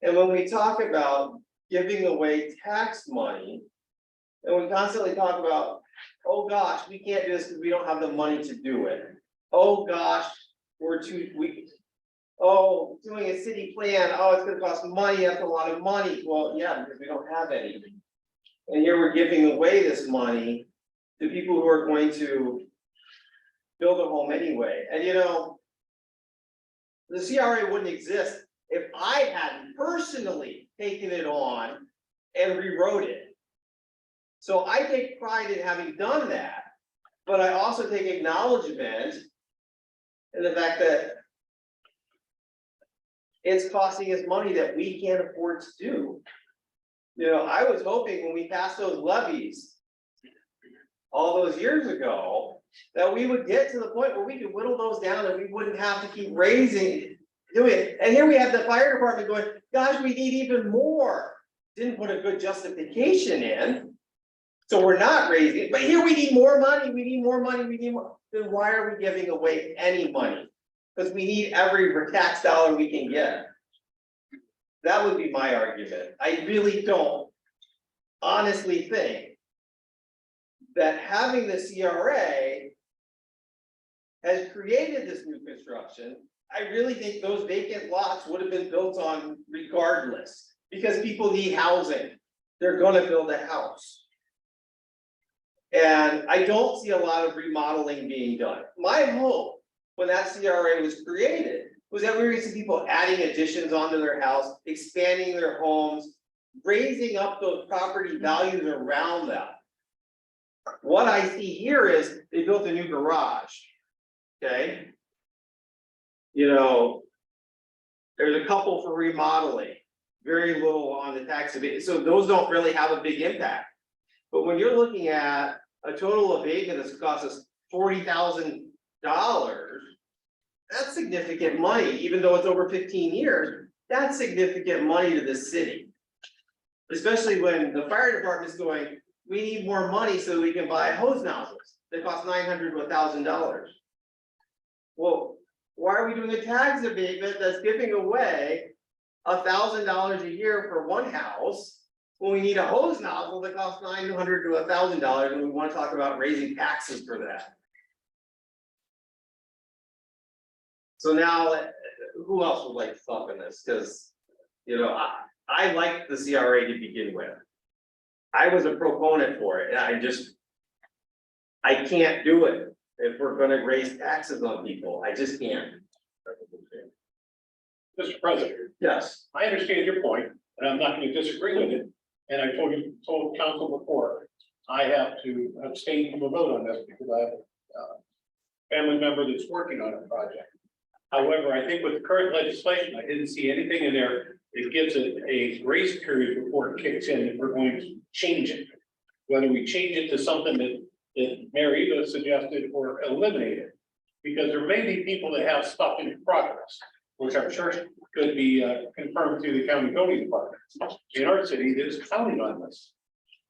And when we talk about giving away tax money, and we constantly talk about, oh gosh, we can't do this because we don't have the money to do it. Oh gosh, we're too weak. Oh, doing a city plan, oh, it's gonna cost money, that's a lot of money. Well, yeah, because we don't have any. And here we're giving away this money to people who are going to build a home anyway. And you know, the CRA wouldn't exist if I hadn't personally taken it on and rewrote it. So I take pride in having done that, but I also take acknowledgement in the fact that it's costing us money that we can't afford to do. You know, I was hoping when we passed those levies all those years ago, that we would get to the point where we could whittle those down and we wouldn't have to keep raising, doing it. And here we have the fire department going, gosh, we need even more. Didn't put a good justification in. So we're not raising it, but here we need more money, we need more money, we need more. Then why are we giving away any money? Because we need every tax dollar we can get. That would be my argument. I really don't honestly think that having the CRA has created this new construction. I really think those vacant lots would have been built on regardless, because people need housing. They're gonna build a house. And I don't see a lot of remodeling being done. My hope when that CRA was created was that we were seeing people adding additions onto their house, expanding their homes, raising up those property values around them. What I see here is they built a new garage, okay? You know, there's a couple for remodeling, very little on the tax abatement, so those don't really have a big impact. But when you're looking at a total abatement that's cost us $40,000, that's significant money, even though it's over 15 years, that's significant money to the city. Especially when the fire department's going, we need more money so we can buy hose nozzles that cost $900 to $1,000. Well, why are we doing a tax abatement that's giving away $1,000 a year for one house when we need a hose nozzle that costs $900 to $1,000 and we want to talk about raising taxes for that? So now, who else would like to talk on this? Because, you know, I like the CRA to begin with. I was a proponent for it, and I can't do it if we're gonna raise taxes on people. I just can't. Mr. President, Yes, I understand your point, and I'm not gonna disagree with it. And I told council before, I have to abstain from a vote on this because I have a family member that's working on a project. However, I think with the current legislation, I didn't see anything in there that gives it a grace period before it kicks in, if we're going to change it. Whether we change it to something that Mayor Eva suggested or eliminate it. Because there may be people that have stuff in progress, which I'm sure could be confirmed through the county building department. In our city, that is counting on this.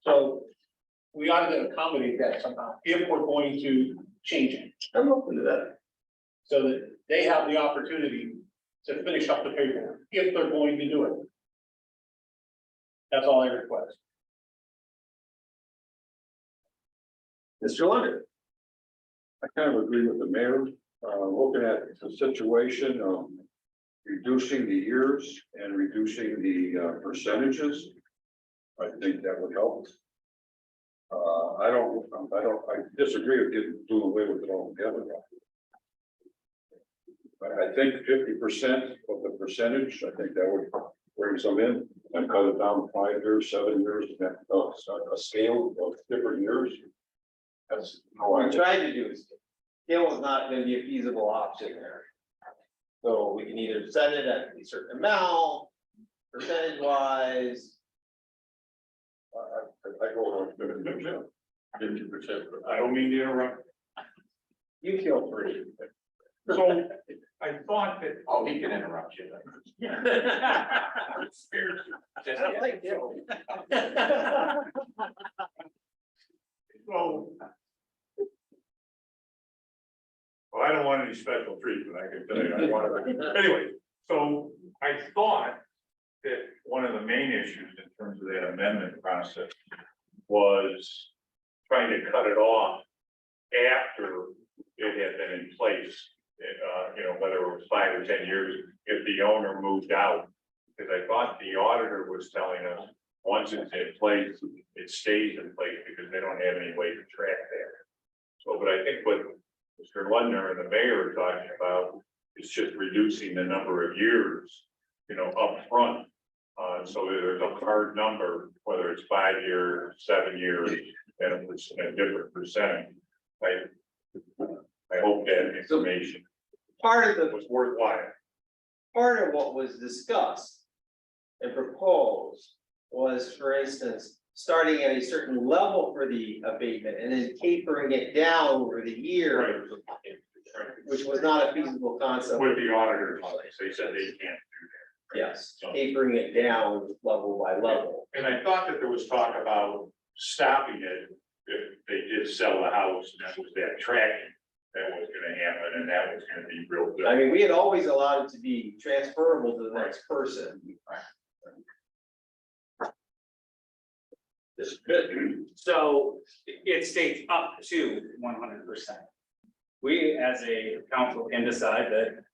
So we ought to accommodate that somehow, if we're going to change it, I'm open to that. so that they have the opportunity to finish up the paperwork, if they're going to do it. That's all I request. Mr. London. I kind of agree with the mayor, looking at the situation of reducing the years and reducing the percentages. I think that would help. I disagree with you doing away with it altogether. I think 50% of the percentage, I think that would bring some in and cut it down to 5 years, 7 years, a scale of different years. That's how What I. we're trying to do is, scale is not gonna be a feasible option there. So we can either set it at a certain amount, percentage wise. I go on 50%. 50%. I don't mean to interrupt. You feel free. So I thought that. Oh, he can interrupt you. I don't like you. So. Well, I don't want any special treatment, I can tell you, I want it. Anyway, so I thought that one of the main issues in terms of that amendment process was trying to cut it off after it had been in place. Whether it was 5 or 10 years, if the owner moved out. Because I thought the auditor was telling us, once it's in place, it stays in place because they don't have any way to track that. So, but I think what Mr. Lundner and the mayor are talking about is just reducing the number of years, up front. So there's a hard number, whether it's 5 years, 7 years, and it's a different percentage. I hope that information Part of the was worthwhile. part of what was discussed and proposed was, for instance, starting at a certain level for the abatement and then tapering it down over the year, which was not a feasible concept. With the auditors, they said they can't. Yes, tapering it down level by level. And I thought that there was talk about stopping it if they did sell the house, and that was that tracking that was gonna happen, and that was gonna be real good. I mean, we had always allowed it to be transferable to the next person. This is good. So it states up to 100%. We, as a council, can decide that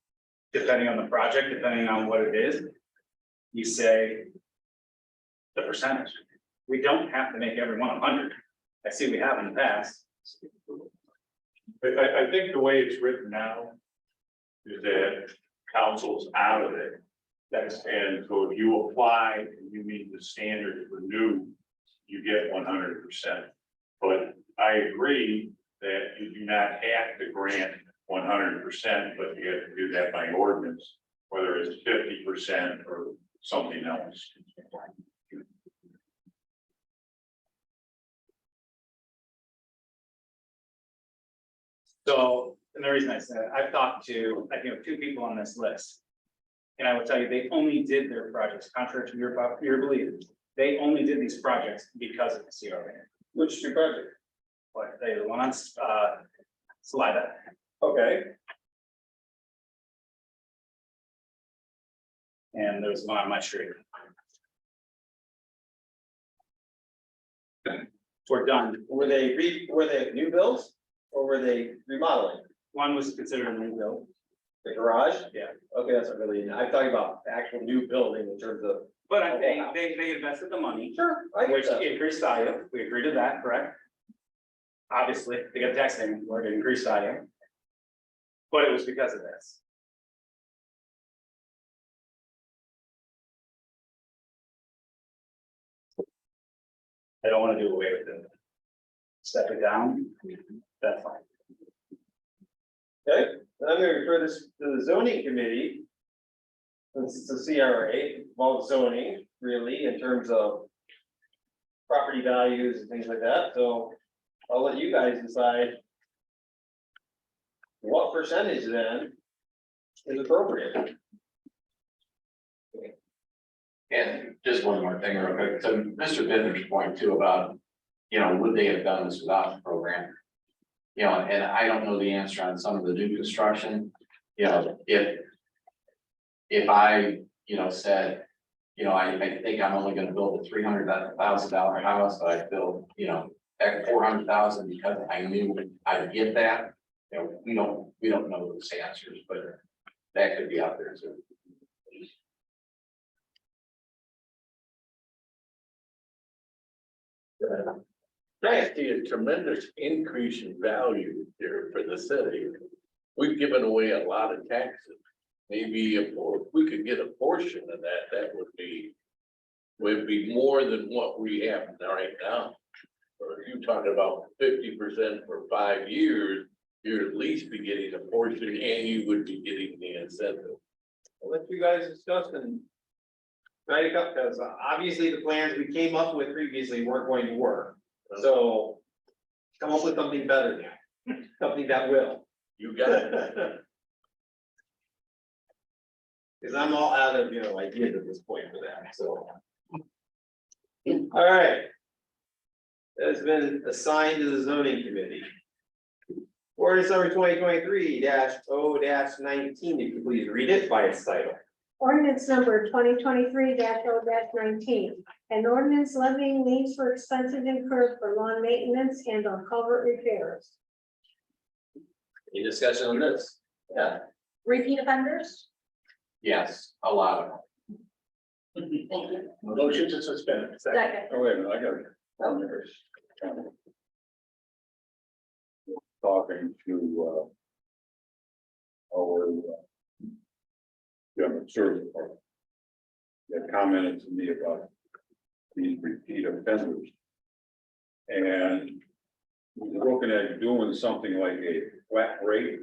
depending on the project, depending on what it is, you say the percentage. We don't have to make everyone 100. I see we have in the past. I think the way it's written now is that council's out of it. And so if you apply and you meet the standard for new, you get 100%. But I agree that you do not have to grant 100%, but you have to do that by ordinance, whether it's 50% or something else. So, and the reason I said, I've talked to, I think, 2 people on this list. And I will tell you, they only did their projects, contrary to your belief, they only did these projects because of the CRA. Which two project? But they, the one on, Salida. Okay, And there's one on my street. We're done. were they new builds or were they remodeling? One was considered a new build. The garage? Yeah. Okay, that's not really, I'm talking about the actual new building in terms of. But I think they invested the money, Sure. I get which that. increased value. We agreed to that, correct? Obviously, they got tax payment for it, increased value. But it was because of this. I don't want to do away with it. Step it down, that's fine. Okay, then I'm gonna refer this to the zoning committee. Since it's a CRA, involves zoning really in terms of property values and things like that, so I'll let you guys decide what percentage then is appropriate. And just one more thing real quick, to Mr. Bittner's point too about, would they have done this without the program? And I don't know the answer on some of the new construction, if I, said, I think I'm only gonna build a $300,000 house, but I build, at 400,000 because I knew I'd get that. We don't know those answers, but that could be out there too. I see a tremendous increase in value here for the city. We've given away a lot of taxes. Maybe if we could get a portion of that, that would be more than what we have right now. Or if you talk about 50% for 5 years, you'd at least be getting a portion and you would be getting the incentive. I'll let you guys discuss and write it up, because obviously the plans we came up with previously weren't going to work. So come up with something better now, something that will. You got it. Cause I'm all out of, ideas at this point for that, so. All right. That's been assigned to the zoning committee. Ordinance number 2023-0-19, if you please read it by its title. Ordinance number 2023-0-19. An ordinance levying liens for expenses incurred for lawn maintenance and on culvert repairs. Any discussion on this? Yeah. Repeat offenders? Yes, a lot of them. Thank you. Motion to suspend. Second. Oh, wait a minute, I got it. Talking to, our, general service department. They commented to me about these repeat offenders. And we're looking at doing something like a flat rate.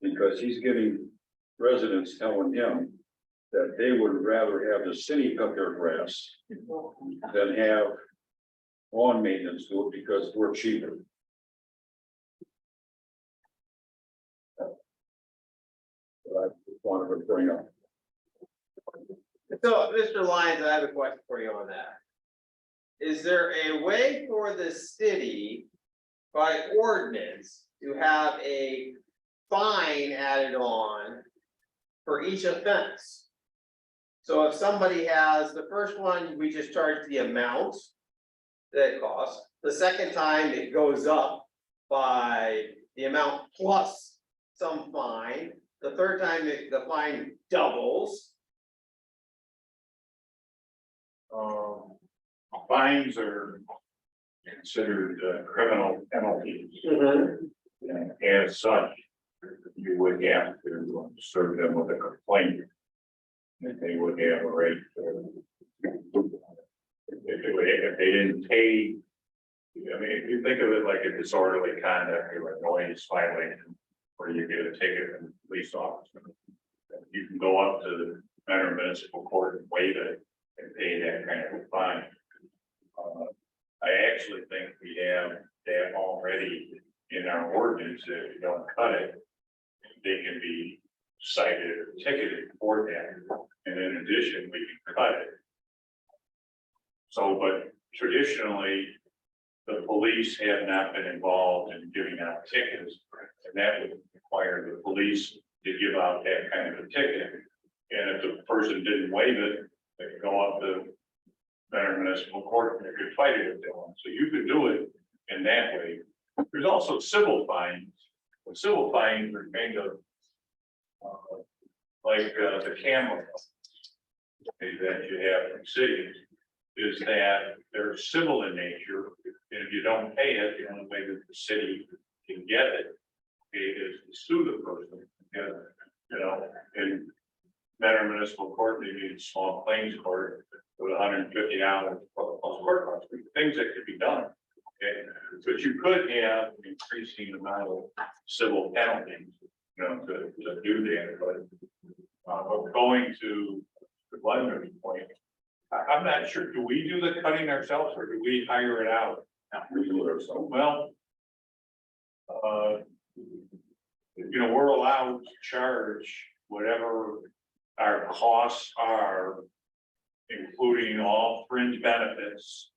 Because he's getting residents telling him that they would rather have the city cut their grass than have lawn maintenance do it because we're cheaper. But I just wanted to bring up. So, Mr. Lyons, I have a question for you on that. Is there a way for the city by ordinance to have a fine added on for each offense? So if somebody has, the first one, we just charge the amount that it costs. The second time it goes up by the amount plus some fine. The third time the fine doubles. Fines are considered criminal penalties. And as such, you would have to serve them with a complaint. And they would have a right if they didn't pay. I mean, if you think of it like a disorderly conduct or a noise violation, where you get a ticket from the police officer. You can go up to the Mentor Municipal Court and waive it and pay that kind of a fine. I actually think we have that already in our ordinance. If you don't cut it, they can be cited or ticketed for that. And in addition, we can cut it. So, but traditionally, the police have not been involved in giving out tickets. And that would require the police to give out that kind of a ticket. And if the person didn't waive it, they could go up to Mentor Municipal Court and they could fight it if they want. So you could do it in that way. There's also civil fines. The civil fines are kind of like the camera that you have from cities, is that they're civil in nature. And if you don't pay it, the only way that the city can get it is to sue the person. In Mentor Municipal Court, they need a small claims court with $150 plus court costs, things that could be done. Okay, but you could have an increasing amount of civil penalties, to do that. But going to the Glender's point, I'm not sure. Do we do the cutting ourselves or do we hire it out? We do it ourselves. Well, we're allowed to charge whatever our costs are, including all fringe benefits,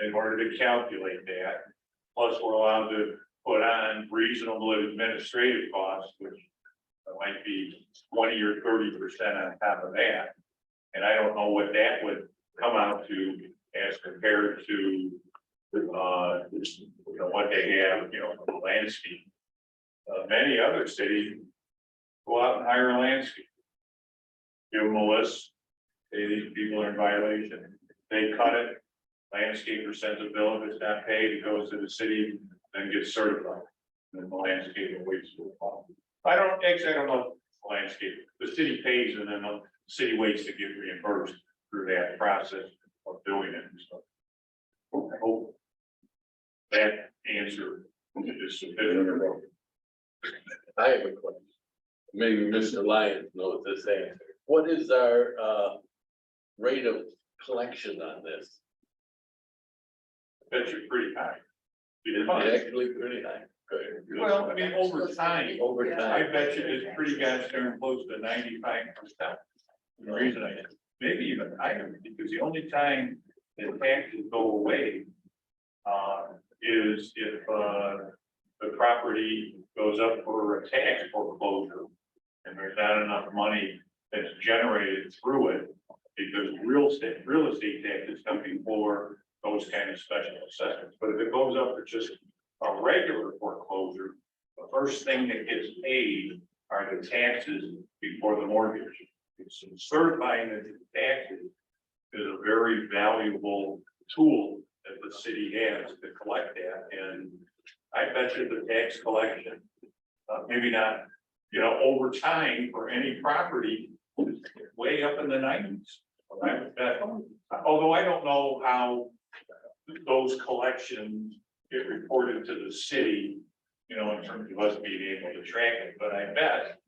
in order to calculate that. Plus, we're allowed to put on reasonable administrative costs, which might be 20 or 30% on top of that. And I don't know what that would come out to as compared to what they have, for landscape. Many other cities go out and hire a landscape. Give them a list, say these people are in violation, they cut it, landscaper sends a bill, if it's not paid, it goes to the city, then gets certified. And then the landscaper waits for the fund. I don't know, if landscape, the city pays and then the city waits to get reimbursed through that process of doing it and stuff. I hope that answer is sufficient. I have a question. Maybe Mr. Lyons knows this answer. What is our rate of collection on this? That's pretty high. It's actually pretty high. Good. Well, I mean, over time, Over I time. bet you it's pretty gosh darn close to 95%. The reason maybe even higher, because the only time that taxes go away is if the property goes up for a tax foreclosure and there's not enough money that's generated through it, because real estate taxes come before those kind of special assessments. But if it goes up for just a regular foreclosure, the first thing that gets paid are the taxes before the mortgage. So certifying that the taxes is a very valuable tool that the city has to collect that, and I bet you the tax collection, maybe not, over time for any property, is way up in the 90s. Although I don't know how those collections get reported to the city, in terms of us being able to track it, but I bet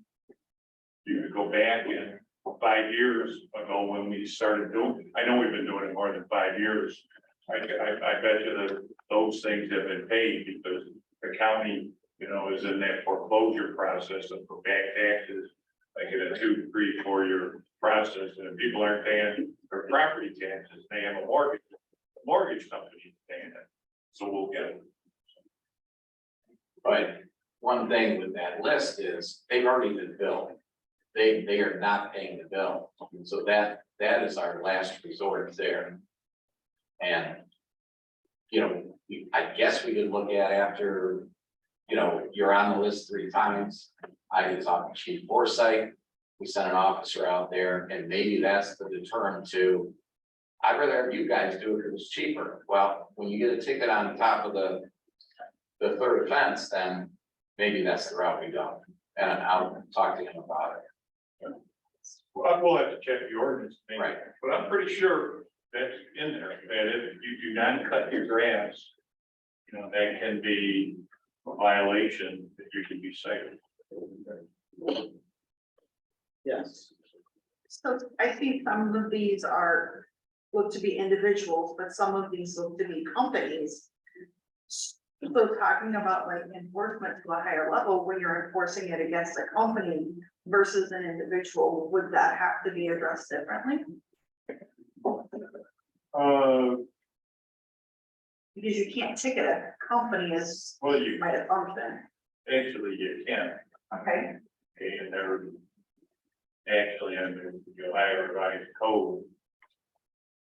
you could go back in 5 years ago when we started doing, I know we've been doing it more than 5 years. I bet you that those things have been paid because the county, is in that foreclosure process of back taxes, like in a 2, 3, 4 year process, and if people aren't paying their property taxes, they have a mortgage. The mortgage company is paying it, so we'll get it. But one thing with that list is they've already been billed. They are not paying the bill. So that is our last resort there. And, I guess we could look at after, you're on the list 3 times. I can talk to Chief Forsyth. We sent an officer out there and maybe that's the deterrent to, I'd rather have you guys do it if it was cheaper. Well, when you get a ticket on the top of the 3rd offense, then maybe that's the route we go. And I'll talk to him about it. Well, we'll have to check the ordinance, maybe, Right. but I'm pretty sure that's in there, that if you do not cut your grass, that can be a violation that you can be cited. Yes. So I think some of these look to be individuals, but some of these look to be companies. So talking about like enforcement to a higher level, when you're enforcing it against a company versus an individual, would that have to be addressed differently? Because you can't ticket a company as Well, you might have function, actually, you can, okay? and they're actually under the Ohio Revised Code,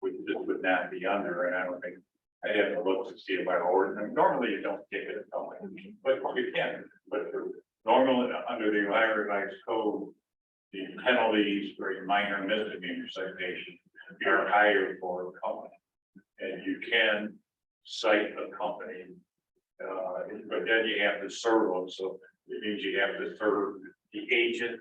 which this would not be under, and I don't think, I have to look to see if our ordinance, normally you don't ticket a company, but you can, but normally under the Ohio Revised Code, the penalties for a minor misdemeanor citation are higher for a company. And you can cite a company, but then you have to serve them, so it means you have to serve the agent,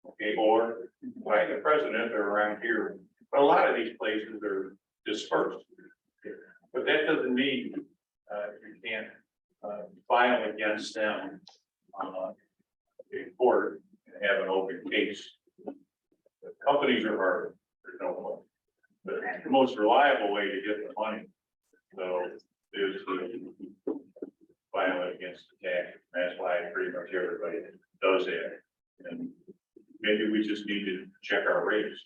okay, or by the president or around here. But a lot of these places are dispersed. But that doesn't mean you can't file against them in court and have an open case. The companies are hard, there's no one. But the most reliable way to get the money, so, is to file it against the tax. That's why pretty much everybody does that. And maybe we just need to check our rates.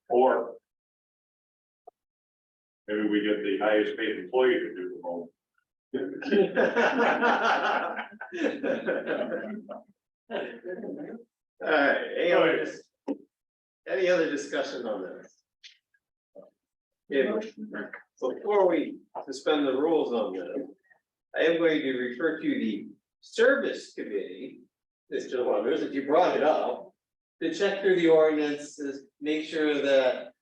Or maybe we get the highest paid employee to do the home. All right, any other discussion on this? If, before we suspend the rules on this, I am going to refer to the service committee, Mr. Wonders, that you brought it up, to check through the ordinances, make sure that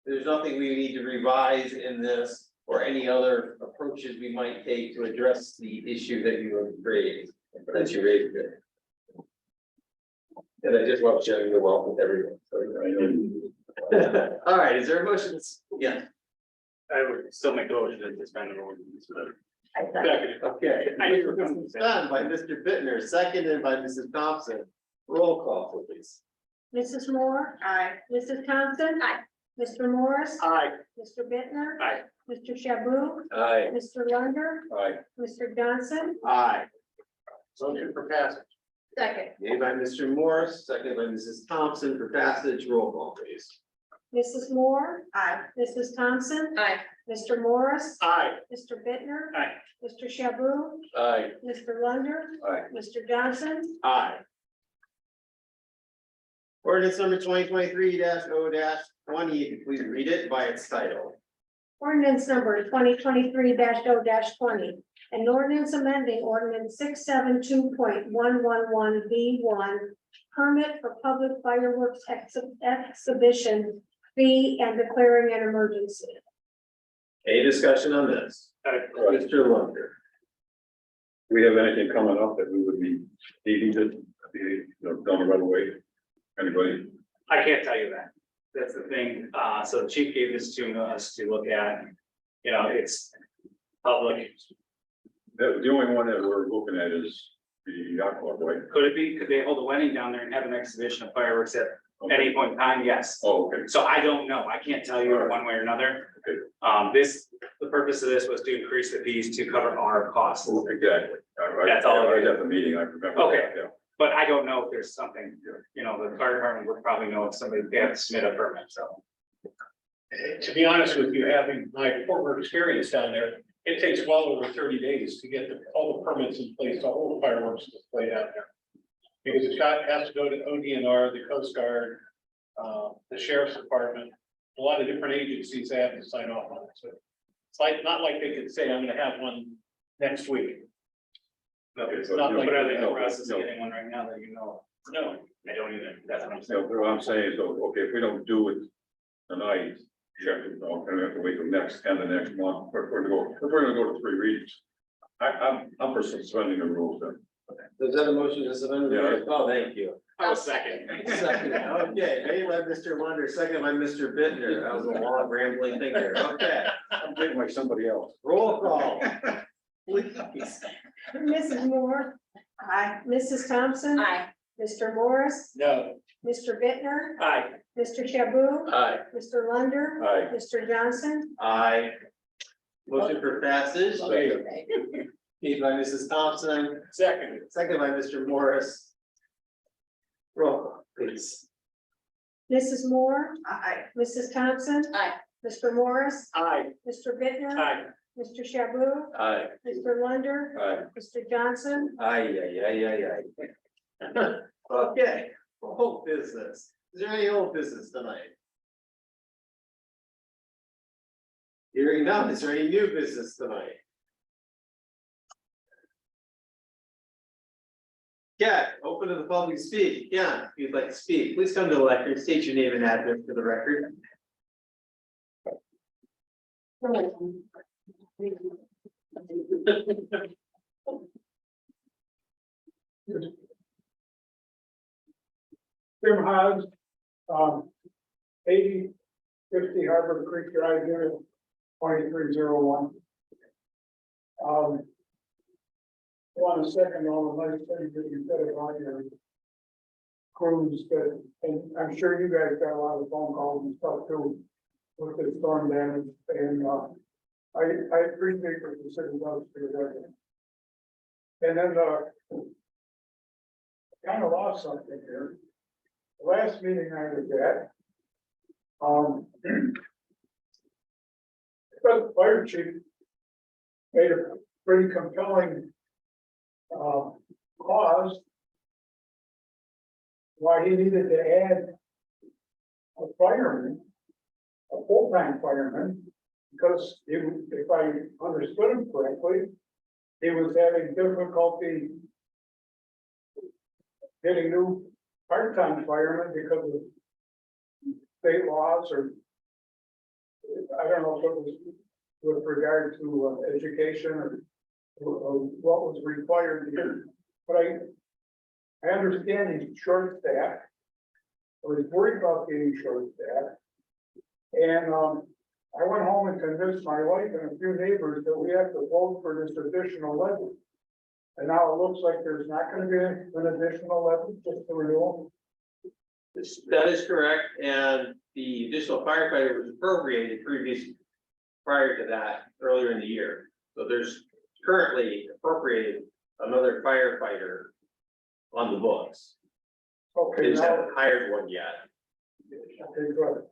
there's nothing we need to revise in this or any other approaches we might take to address the issue that you have raised, that you raised it. And I just want to share the wealth with everyone. All right, is there a motion? Yeah, I would still make a motion to suspend the ordinance. okay. Done by Mr. Bittner, seconded by Mrs. Thompson. Roll call, please. Mrs. Moore, Aye. Mrs. Thompson. Aye. Mr. Morris. Aye. Mr. Bittner, Aye. Mr. Shaboo, Aye. Mr. Lunder, Aye. Mr. Johnson, Aye. Motion for passage. Second. Made by Mr. Morris, seconded by Mrs. Thompson for passage. Roll call, please. Mrs. Moore, Aye. Mrs. Thompson, Aye. Mr. Morris, Aye. Mr. Bittner, Aye. Mr. Shaboo, Aye. Mr. Lunder, Aye. Mr. Johnson, Aye. Ordinance number 2023-0-20, if you please read it by its title. ordinance number 2023-0-20. An ordinance amending ordinance 672.111 permit for public fireworks exhibition fee and declaring an emergency. Any discussion on this? Mr. Lunder. Do we have anything coming up that we would be needing to be, done right away? Anybody? I can't tell you that. That's the thing. So the chief gave this to us to look at. You know, it's public. The only one that we're looking at is the yacht club, right? Could it be, could they hold a wedding down there and have an exhibition of fireworks at any point in time? Yes. Oh, okay. So I don't know. I can't tell you one way or another. Okay. The purpose of this was to increase the fees to cover our costs. Exactly. That's all it I was is. at the meeting, I remember. Okay. that, yeah. But I don't know if there's something, you know, the fire department would probably know if somebody, they have to submit a permit, so. To be honest with you, having my former experience down there, it takes well over 30 days to get all the permits in place, to hold the fireworks display out there. Because has to go to ODNR, the Coast Guard, the Sheriff's Department, a lot of different agencies have to sign off on it, so. It's like, not like they could say, I'm gonna have one next week. Okay, so, Not you know, like- But are they in the no, process of no. getting one right now that you know? No, I don't either. That's what I'm So saying. what I'm saying is, okay, if we don't do it tonight, check it, I'm gonna have to wait till next month, if we're gonna go to 3 readings. I'm for suspending the rules then. Is that a motion to suspend the rules? Oh, thank you. I was second. Second, okay, made by Mr. Lunder, second by Mr. Bittner. That was a long rambling thing there. Okay, I'm getting like somebody else. roll call. Please. Mrs. Moore, Aye. Mrs. Thompson, Aye. Mr. Morris, no, Mr. Bittner, Aye. Mr. Shaboo, Aye. Mr. Lunder, Aye. Mr. Johnson, Aye. Motion for passage. Later. Made by Mrs. Thompson, second, second by Mr. Morris. Roll call, please. Mrs. Moore, Aye. Mrs. Thompson. Aye. Mr. Morris, aye, Mr. Bittner, Aye. Mr. Shaboo, Aye. Mr. Lunder, Aye. Mr. Johnson, Aye. Okay, old business. Is there any old business tonight? Hearing none, is there any new business tonight? Yeah, open to the public to speak. Yeah, if you'd like to speak, please come to the lectern, state your name and address for the record. Jim Haas, 8050 Harbor Creek Drive here, 2301. Want to second all the nice things that you said about your crews, and I'm sure you guys got a lot of phone calls and stuff too with the storm damage, and I appreciate what the city does for the resident. And then kind of lost something here. The last meeting I was at, the fire chief made a pretty compelling cause why he needed to add a fireman, a full-time fireman, because he, if I understood him correctly, he was having difficulty getting new part-time firemen because of state laws or I don't know if it was with regard to education or what was required here, but I understand he's short staffed. Or he's worried about getting short staffed. And, I went home and convinced my wife and a few neighbors that we have to vote for this additional levy. And now it looks like there's not gonna be an additional levy, just the renewal. That is correct, and the additional firefighter was appropriated prior to that, earlier in the year. So there's currently appropriated another firefighter on the books. They Okay, just now, haven't hired one yet. okay, good.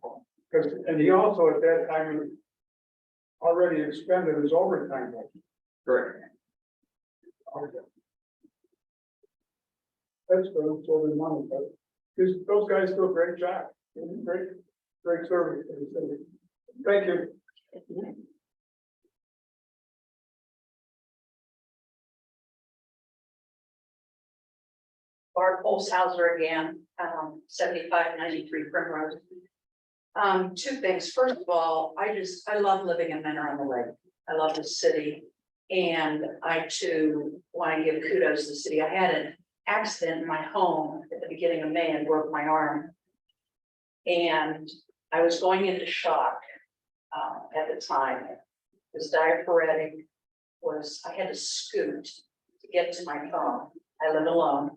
Because, and he also at that time already expended his overtime. budget. Correct. Okay. That's good, so the money, but those guys do a great job, great service to the city. Thank you. Barb Olshauser again, 7593 Primrose. Two things. First of all, I love living in Mentor on the Lake. I love the city. And I too want to give kudos to the city. I had an accident in my home at the beginning of May and broke my arm. And I was going into shock at the time. It was diaphoretic, I had to scoot to get to my phone. I live alone.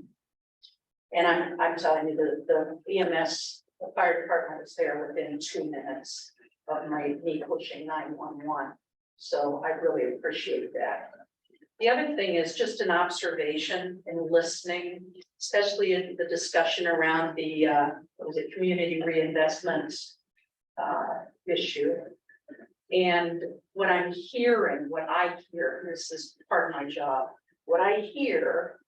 And I'm telling you, the EMS, the fire department was there within 2 minutes of me pushing 911. So I really appreciate that. The other thing is just an observation and listening, especially in the discussion around the, community reinvestment issue. And what I'm hearing, what I hear, this is part of my job, what I hear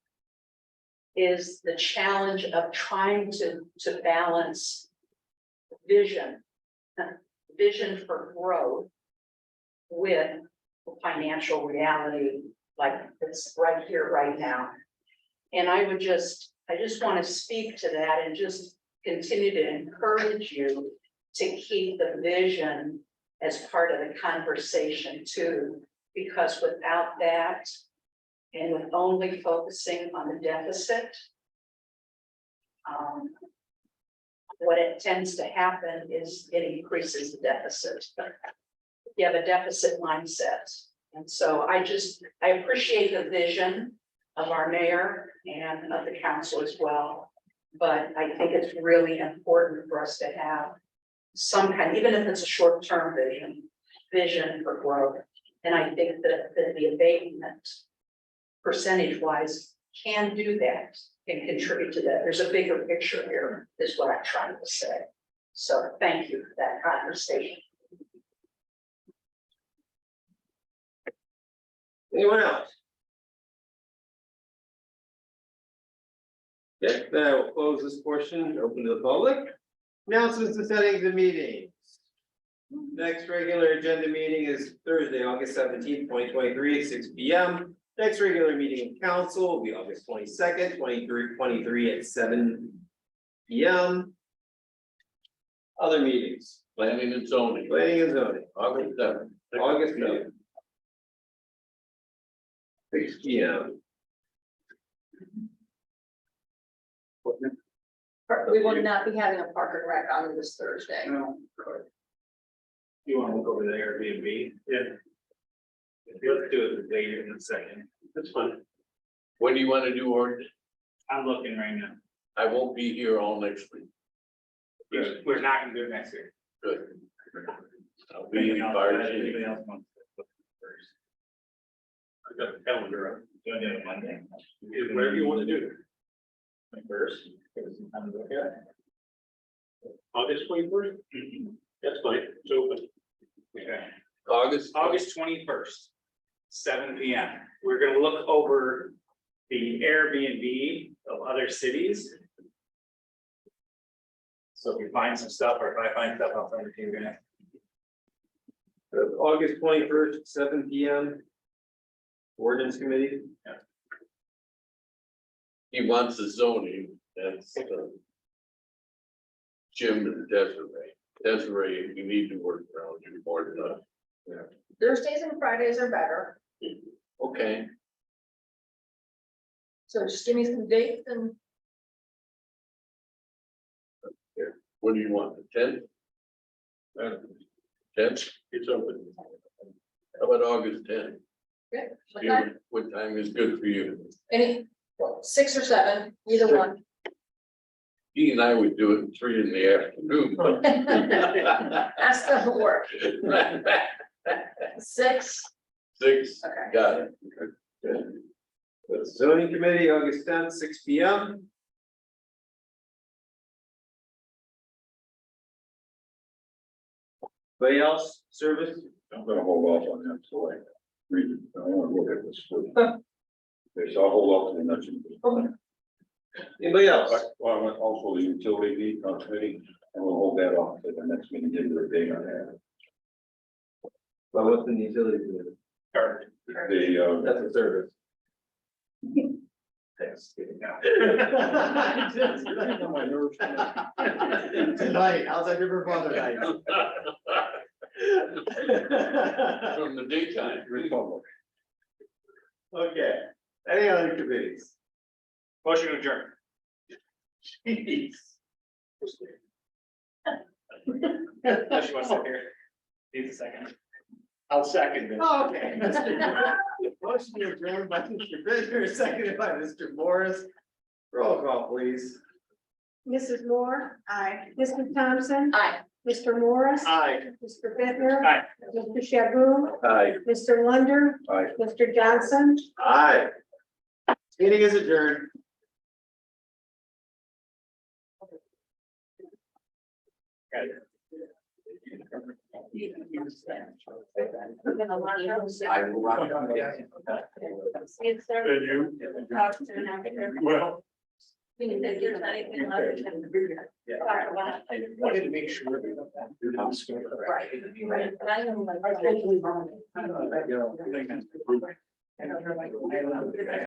is the challenge of trying to balance vision for growth with financial reality, like it's right here, right now. And I just want to speak to that and just continue to encourage you to keep the vision as part of the conversation too, because without that, and with only focusing on the deficit, what it tends to happen is it increases the deficit. You have a deficit mindset. And so I appreciate the vision of our mayor and of the council as well. But I think it's really important for us to have some kind, even if it's a short-term vision for growth. And I think that the abatement percentage-wise can do that, can contribute to that. There's a bigger picture here, is what I'm trying to say. So thank you for that conversation. Anyone else? Yes, then I will close this portion, open to the public. Announcements and settings of meetings. Next regular agenda meeting is Thursday, August 17th, 2023 at 6 p.m. Next regular meeting of council will be August 22nd, 2023 at 7 p.m. Other meetings, Planning and zoning, planning and zoning, August 7th. August 9th. 6 p.m. We will not be having a park and rec on this Thursday. No. You want to look over the Airbnb? Yeah. Let's do it later in a second. That's fine. When do you want to do ordinance? I'm looking right now. I won't be here all next week. We're not gonna do it next year. Good. I'll be in fire chief. Anybody else wants to look first? I've got the calendar up. Do you want to do it Monday? Whatever you want to do. First. Give us some time to look at it. August 21st? That's fine. It's open. Okay. August 21st, 7 p.m. We're gonna look over the Airbnb of other cities. So if you find some stuff, or if I find stuff, I'll send it to you guys. August 21st, 7 p.m. Ordinance committee. He wants the zoning, that's Jim and Desiree. Desiree, we need to work around you more than us. Thursdays and Fridays are better, Okay, so just give me some dates and what do you want, the 10th? 10th, It's open. how about August 10th? what time? What time is good for you? Any, 6 or 7, either one. He and I would do it at 3 in the afternoon, but. That's the work. 6, 6, okay. got it. The zoning committee, August 10th, 6 P M. Anybody else, service? I'm gonna hold off on that, so I read it. I wanna look at this. Okay, so I'll hold off to the next. meeting. Anybody else? Well, I want also the utility meeting on committee, and we'll hold that off to the next meeting, give you the date on that. Well, what's in the utility committee? The, That's a service. Thanks. my nerves. Tonight, how's that different from other nights? From the daytime. Republic. Okay, any other committees? Motion to adjourn. Jeez. Unless you want to sit here. Needs a second. I'll second it. Oh, okay. Motion to adjourn by Mr. Bittner, seconded by Mr. Morris. Roll call, please. Mrs. Moore, Aye. Mr. Thompson, Aye. Mr. Morris. Aye. Mr. Bittner. Aye. Mr. Shaboo, Aye. Mr. Lunder, Aye. Mr. Johnson. Aye. Meeting is adjourned. I will rock. It's there. Then you, Talk to an actor. well, We need to do anything other than- Talk about it. Wanted to make sure. Right. Right. And I know, like,